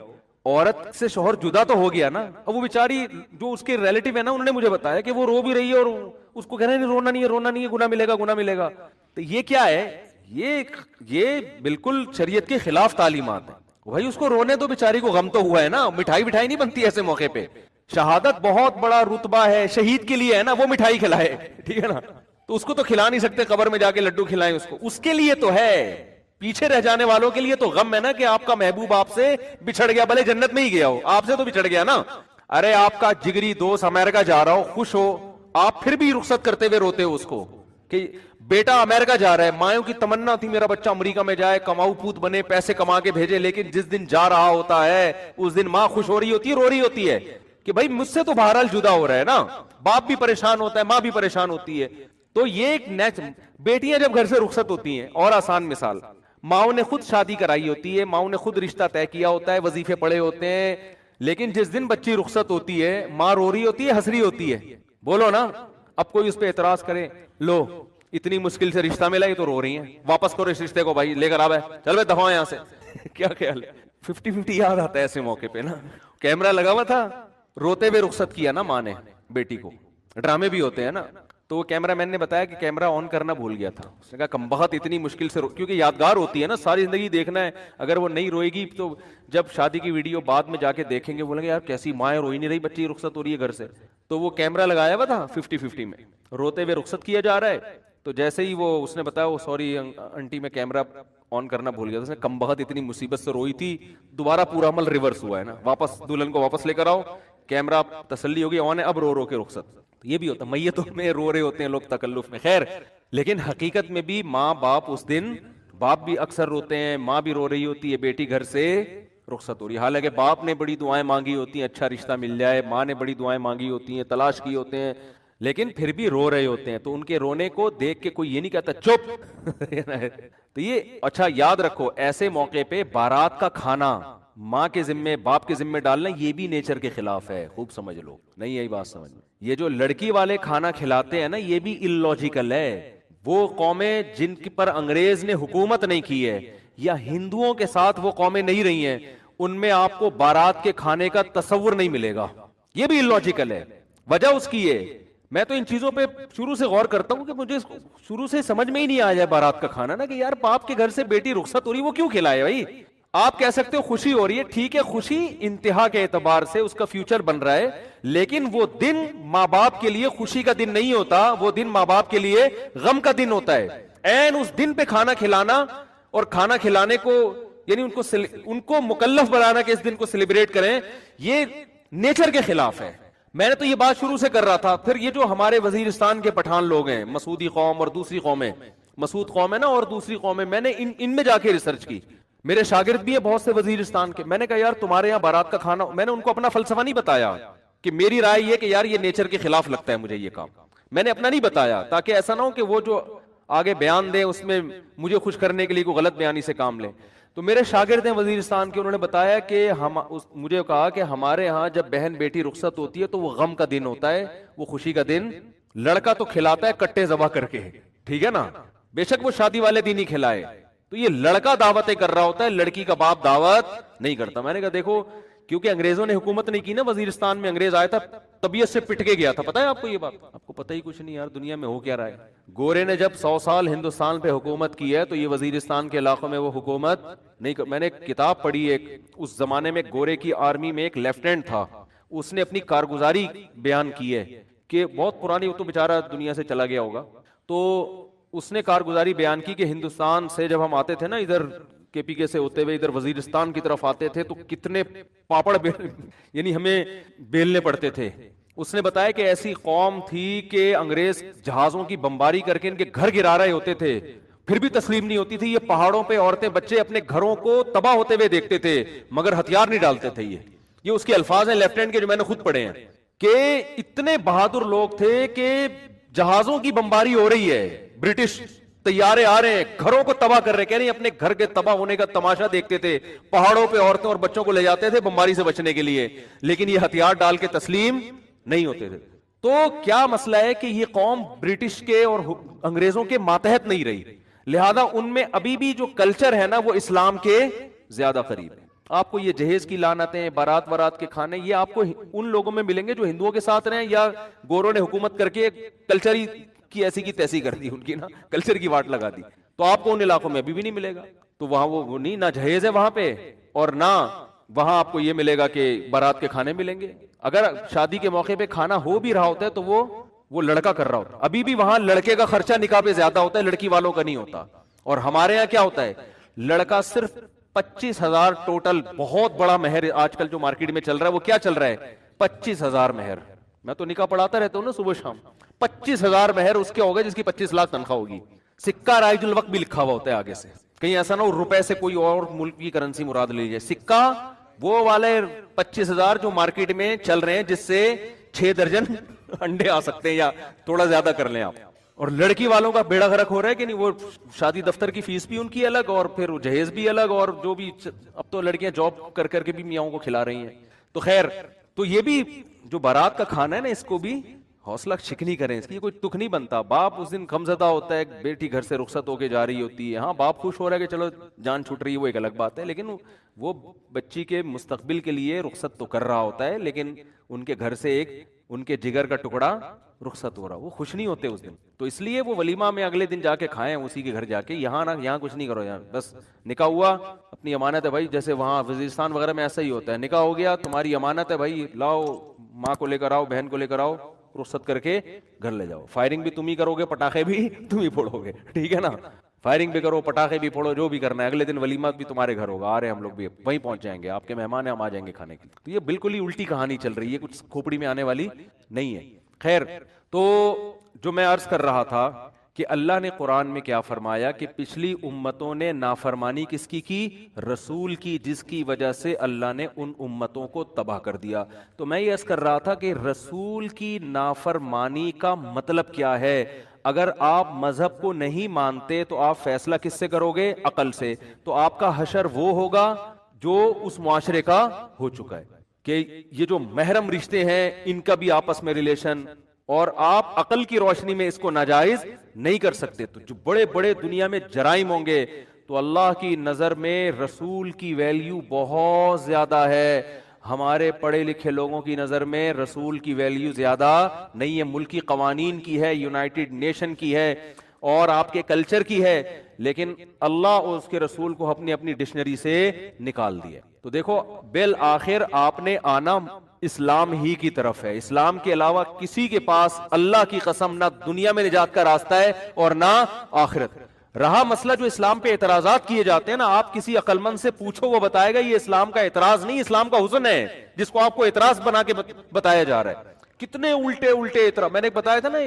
عورت سے شوہر جدا تو ہو گیا نا. اب وہ بیچاری جو اس کے ریلیٹیو ہے نا, انہوں نے مجھے بتایا کہ وہ رو بھی رہی ہے اور اس کو کہہ رہے ہیں رونا نہیں ہے, رونا نہیں ہے, گناہ ملے گا, گناہ ملے گا. تو یہ کیا ہے, یہ بالکل شریعت کے خلاف تعلیمات ہیں. بھائی اس کو رونے دو, بیچاری کو غم تو ہوا ہے نا, مٹھائی بٹھائی نہیں بنتی ایسے موقع پہ. شہادت بہت بڑا رتبہ ہے, شہید کے لیے ہے نا, وہ مٹھائی کھلائے, ٹھیک ہے نا. تو اس کو تو کھلا نہیں سکتے, قبر میں جا کے لڈو کھلائیں اس کو, اس کے لیے تو ہے. پیچھے رہ جانے والوں کے لیے تو غم ہے نا کہ آپ کا محبوب آپ سے بچھڑ گیا, بھلے جنت میں ہی گیا ہو, آپ سے تو بچھڑ گیا نا. ارے آپ کا جگری دوست امریکہ جا رہا ہو, خوش ہو, آپ پھر بھی رخصت کرتے ہوئے روتے ہو اس کو کہ بیٹا امریکہ جا رہا ہے. مایوں کی تمنا تھی میرا بچہ امریکہ میں جائے, کماؤ پوت بنے, پیسے کما کے بھیجے, لیکن جس دن جا رہا ہوتا ہے اس دن ماں خوش ہو رہی ہوتی ہے, رو رہی ہوتی ہے. کہ بھائی مجھ سے تو بہرحال جدا ہو رہا ہے نا, باپ بھی پریشان ہوتا ہے, ماں بھی پریشان ہوتی ہے. تو یہ ایک بیٹیاں جب گھر سے رخصت ہوتی ہیں, اور آسان مثال, ماؤں نے خود شادی کرائی ہوتی ہے, ماؤں نے خود رشتہ طے کیا ہوتا ہے, وظیفے پڑے ہوتے ہیں, لیکن جس دن بچی رخصت ہوتی ہے ماں رو رہی ہوتی ہے, ہنس رہی ہوتی ہے. بولو نا, اب کوئی اس پہ اعتراض کرے, لو اتنی مشکل سے رشتہ ملا, یہ تو رو رہی ہیں, واپس کرو اس رشتے کو بھائی, لے کر آ بھائی, چل بھائی دفعہ یہاں سے. کیا خیال ہے؟ 50-50 یاد آتا ہے ایسے موقع پہ نا. کیمرہ لگا ہوا تھا, روتے ہوئے رخصت کیا نا ماں نے بیٹی کو, ڈرامے بھی ہوتے ہیں نا, تو وہ کیمرہ مین نے بتایا کہ کیمرہ آن کرنا بھول گیا تھا. اس نے کہا کم بخت اتنی مشکل سے کیونکہ یادگار ہوتی ہے نا, ساری زندگی دیکھنا ہے, اگر وہ نہیں روئے گی تو جب شادی کی ویڈیو بعد میں جا کے دیکھیں گے بولیں گے یار کیسی ماں ہے, روئی نہیں رہی, بچی رخصت ہو رہی ہے گھر سے. تو وہ کیمرہ لگایا ہوا تھا 50-50 میں, روتے ہوئے رخصت کیا جا رہا ہے. تو جیسے ہی وہ اس نے بتایا وہ سوری آنٹی میں کیمرہ آن کرنا بھول گیا تھا, اس نے کم بخت اتنی مصیبت سے روئی تھی, دوبارہ پورا عمل ریورس ہوا ہے نا, واپس دلہن کو واپس لے کر آؤ, کیمرہ تسلی ہوگی آن ہے, اب رو رو کے رخصت. یہ بھی ہوتا ہے, میتوں میں رو رہے ہوتے ہیں لوگ تکلف میں, خیر لیکن حقیقت میں بھی ماں باپ اس دن, باپ بھی اکثر روتے ہیں, ماں بھی رو رہی ہوتی ہے, بیٹی گھر سے رخصت ہو رہی ہے. حالانکہ باپ نے بڑی دعائیں مانگی ہوتی ہیں اچھا رشتہ مل جائے, ماں نے بڑی دعائیں مانگی ہوتی ہیں, تلاش کی ہوتے ہیں, لیکن پھر بھی رو رہے ہوتے ہیں. تو ان کے رونے کو دیکھ کے کوئی یہ نہیں کہتا چپ. تو یہ اچھا یاد رکھو, ایسے موقع پہ بارات کا کھانا ماں کے ذمے باپ کے ذمے ڈالنا یہ بھی نیچر کے خلاف ہے, خوب سمجھ لو. نہیں یہی بات سمجھ, یہ جو لڑکی والے کھانا کھلاتے ہیں نا یہ بھی illogical ہے. وہ قومیں جن پر انگریز نے حکومت نہیں کی ہے, یا ہندوؤں کے ساتھ وہ قومیں نہیں رہی ہیں, ان میں آپ کو بارات کے کھانے کا تصور نہیں ملے گا. یہ بھی illogical ہے. وجہ اس کی ہے, میں تو ان چیزوں پہ شروع سے غور کرتا ہوں کہ مجھے شروع سے سمجھ میں ہی نہیں آ جائے بارات کا کھانا نا, کہ یار باپ کے گھر سے بیٹی رخصت ہو رہی, وہ کیوں کھلائے بھائی. آپ کہہ سکتے ہو خوشی ہو رہی ہے, ٹھیک ہے, خوشی انتہا کے اعتبار سے اس کا فیوچر بن رہا ہے, لیکن وہ دن ماں باپ کے لیے خوشی کا دن نہیں ہوتا, وہ دن ماں باپ کے لیے غم کا دن ہوتا ہے. این اس دن پہ کھانا کھلانا اور کھانا کھلانے کو یعنی ان کو مکلف بنانا کہ اس دن کو سیلیبریٹ کریں, یہ نیچر کے خلاف ہے. میں نے تو یہ بات شروع سے کر رہا تھا. پھر یہ جو ہمارے وزیرستان کے پٹھان لوگ ہیں, مسعودی قوم اور دوسری قومیں, مسعود قوم ہے نا اور دوسری قومیں, میں نے ان میں جا کے ریسرچ کی. میرے شاگرد بھی ہیں بہت سے وزیرستان کے. میں نے کہا یار تمہارے یہاں بارات کا کھانا, میں نے ان کو اپنا فلسفہ نہیں بتایا کہ میری رائے یہ کہ یار یہ نیچر کے خلاف لگتا ہے مجھے یہ کام, میں نے اپنا نہیں بتایا تاکہ ایسا نہ ہو کہ وہ جو آگے بیان دیں اس میں مجھے خوش کرنے کے لیے کوئی غلط بیانی سے کام لیں. تو میرے شاگرد ہیں وزیرستان کے, انہوں نے بتایا کہ مجھے کہا کہ ہمارے ہاں جب بہن بیٹی رخصت ہوتی ہے تو وہ غم کا دن ہوتا ہے, وہ خوشی کا دن. لڑکا تو کھلاتا ہے کٹے ذبح کر کے, ٹھیک ہے نا, بے شک وہ شادی والے دن ہی کھلائے, تو یہ لڑکا دعوتیں کر رہا ہوتا ہے, لڑکی کا باپ دعوت نہیں کرتا. میں نے کہا دیکھو کیونکہ انگریزوں نے حکومت نہیں کی نا وزیرستان میں, انگریز آیا تھا طبیعت سے پٹ کے گیا تھا. پتا ہے آپ کو یہ بات؟ آپ کو پتہ ہی کچھ نہیں یار, دنیا میں ہو کیا رہا ہے. گورے نے جب 100 سال ہندوستان پہ حکومت کی ہے تو یہ وزیرستان کے علاقوں میں وہ حکومت نہیں میں نے ایک کتاب پڑھی, ایک اس زمانے میں گورے کی آرمی میں ایک لیفٹیننٹ تھا, اس نے اپنی کارگزاری بیان کی ہے کہ بہت پرانی, وہ تو بیچارہ دنیا سے چلا گیا ہوگا, تو اس نے کارگزاری بیان کی کہ ہندوستان سے جب ہم آتے تھے نا ادھر کے پی کے سے ہوتے ہوئے ادھر وزیرستان کی طرف آتے تھے تو کتنے پاپڑ یعنی ہمیں بیلنے پڑتے تھے. اس نے بتایا کہ ایسی قوم تھی کہ انگریز جہازوں کی بمباری کر کے ان کے گھر گرا رہے ہوتے تھے, پھر بھی تسلیم نہیں ہوتی تھی. یہ پہاڑوں پہ عورتیں بچے اپنے گھروں کو تباہ ہوتے ہوئے دیکھتے تھے مگر ہتھیار نہیں ڈالتے تھے. یہ اس کے الفاظ ہیں لیفٹیننٹ کے جو میں نے خود پڑھے ہیں, کہ اتنے بہادر لوگ تھے کہ جہازوں کی بمباری ہو رہی ہے, برٹش طیارے آ رہے ہیں, گھروں کو تباہ کر رہے, کہہ رہے ہیں اپنے گھر کے تباہ ہونے کا تماشا دیکھتے تھے, پہاڑوں پہ عورتوں اور بچوں کو لے جاتے تھے بمباری سے بچنے کے لیے, لیکن یہ ہتھیار ڈال کے تسلیم نہیں ہوتے تھے. تو کیا مسئلہ ہے کہ یہ قوم برٹش کے اور انگریزوں کے ماتحت نہیں رہی, لہذا ان میں ابھی بھی جو کلچر ہے نا وہ اسلام کے زیادہ قریب ہے. آپ کو یہ جہیز کی لعنتیں, بارات وارات کے کھانے, یہ آپ کو ان لوگوں میں ملیں گے جو ہندوؤں کے ساتھ رہے یا گوروں نے حکومت کر کے کلچر کی ایسی کی تیسی کر دی, ان کی نا کلچر کی واٹ لگا دی, تو آپ کو ان علاقوں میں ابھی بھی نہیں ملے گا. تو وہاں وہ نہیں, نہ جہیز ہے وہاں پہ اور نہ وہاں آپ کو یہ ملے گا کہ بارات کے کھانے ملیں گے. اگر شادی کے موقع پہ کھانا ہو بھی رہا ہوتا ہے تو وہ لڑکا کر رہا ہوتا ہے. ابھی بھی وہاں لڑکے کا خرچہ نکاح پہ زیادہ ہوتا ہے, لڑکی والوں کا نہیں ہوتا. اور ہمارے یہاں کیا ہوتا ہے, لڑکا صرف 25,000 ٹوٹل, بہت بڑا مہر آج کل جو مارکیٹ میں چل رہا ہے, وہ کیا چل رہا ہے 25,000 مہر. میں تو نکاح پڑھاتا رہتا ہوں نا صبح شام, 25,000 مہر اس کے ہوگا جس کی 25 لاکھ تنخواہ ہوگی. سکہ رائج الوقت بھی لکھا ہوا ہوتا ہے آگے سے, کہیں ایسا نہ ہو روپے سے کوئی اور ملک کی کرنسی مراد لے لیجیے. سکہ وہ والے 25,000 جو مارکیٹ میں چل رہے ہیں جس سے 6 درجن انڈے آ سکتے ہیں یا تھوڑا زیادہ کر لیں آپ. اور لڑکی والوں کا بیڑا غرق ہو رہا ہے کہ نہیں, وہ شادی دفتر کی فیس بھی ان کی الگ اور پھر جہیز بھی الگ, اور جو بھی اب تو لڑکیاں جاب کر کر کے بھی میاؤں کو کھلا رہی ہیں. تو خیر, تو یہ بھی جو بارات کا کھانا ہے نا, اس کو بھی حوصلہ شکنی کریں, اس کی کوئی تک نہیں بنتا. باپ اس دن غمزدہ ہوتا ہے, بیٹی گھر سے رخصت ہو کے جا رہی ہوتی ہے, ہاں باپ خوش ہو رہا ہے کہ چلو جان چھوٹ رہی ہے, وہ ایک الگ بات ہے, لیکن وہ بچی کے مستقبل کے لیے رخصت تو کر رہا ہوتا ہے, لیکن ان کے گھر سے ایک ان کے جگر کا ٹکڑا رخصت ہو رہا, وہ خوش نہیں ہوتے اس دن. تو اس لیے وہ ولیمہ میں اگلے دن جا کے کھائیں اسی کے گھر جا کے, یہاں نہ, یہاں کچھ نہیں کرو, یہاں بس نکاح ہوا اپنی امانت ہے بھائی, جیسے وہاں وزیرستان وغیرہ میں ایسا ہی ہوتا ہے, نکاح ہو گیا تمہاری امانت ہے بھائی, لاؤ ماں کو لے کر آؤ, بہن کو لے کر آؤ, رخصت کر کے گھر لے جاؤ. فائرنگ بھی تم ہی کرو گے, پٹاخے بھی تم ہی پھوڑو گے, ٹھیک ہے نا, فائرنگ بھی کرو, پٹاخے بھی پھوڑو, جو بھی کرنا ہے. اگلے دن ولیمہ بھی تمہارے گھر ہوگا, آ رہے ہیں ہم لوگ بھی وہیں پہنچ جائیں گے, آپ کے مہمان ہیں, ہم آ جائیں گے کھانے کے لیے. تو یہ بالکل ہی الٹی کہانی چل رہی ہے, کچھ کھوپڑی میں آنے والی نہیں ہے. خیر, تو جو میں عرض کر رہا تھا کہ اللہ نے قرآن میں کیا فرمایا کہ پچھلی امتوں نے نافرمانی کس کی رسول کی, جس کی وجہ سے اللہ نے ان امتوں کو تباہ کر دیا. تو میں یہ عرض کر رہا تھا کہ رسول کی نافرمانی کا مطلب کیا ہے. اگر آپ مذہب کو نہیں مانتے تو آپ فیصلہ کس سے کرو گے, عقل سے. تو آپ کا حشر وہ ہوگا جو اس معاشرے کا ہو چکا ہے کہ یہ جو محرم رشتے ہیں ان کا بھی آپس میں ریلیشن, اور آپ عقل کی روشنی میں اس کو ناجائز نہیں کر سکتے. تو جو بڑے بڑے دنیا میں جرائم ہوں گے, تو اللہ کی نظر میں رسول کی ویلیو بہت زیادہ ہے. ہمارے پڑھے لکھے لوگوں کی نظر میں رسول کی ویلیو زیادہ نہیں ہے. ملکی قوانین کی ہے, یونائٹڈ نیشن کی ہے, اور آپ کے کلچر کی ہے, لیکن اللہ اور اس کے رسول کو اپنی اپنی ڈکشنری سے نکال دیا. تو دیکھو بالآخر آپ نے آنا اسلام ہی کی طرف ہے. اسلام کے علاوہ کسی کے پاس اللہ کی قسم نہ دنیا میں نجات کا راستہ ہے اور نہ آخرت. رہا مسئلہ جو اسلام پہ اعتراضات کیے جاتے ہیں نا, آپ کسی عقل مند سے پوچھو, وہ بتائے گا یہ اسلام کا اعتراض نہیں, اسلام کا حسن ہے, جس کو آپ کو اعتراض بنا کے بتایا جا رہا ہے. کتنے الٹے الٹے اعتراض. میں نے بتایا تھا نا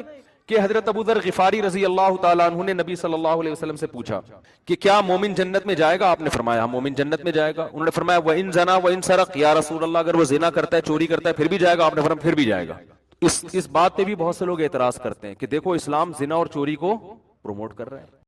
کہ حضرت ابو ذر غفاری رضی اللہ تعالیٰ عنہ نے نبی صلی اللہ علیہ وسلم سے پوچھا کہ کیا مومن جنت میں جائے گا. آپ نے فرمایا ہاں مومن جنت میں جائے گا. انہوں نے فرمایا وَإِن زَنَا وَإِن سَرَقَ, یا رسول اللہ اگر وہ زنا کرتا ہے, چوری کرتا ہے, پھر بھی جائے گا. آپ نے فرمایا پھر بھی جائے گا. اس بات پہ بھی بہت سے لوگ اعتراض کرتے ہیں کہ دیکھو اسلام زنا اور چوری کو پروموٹ کر رہا ہے.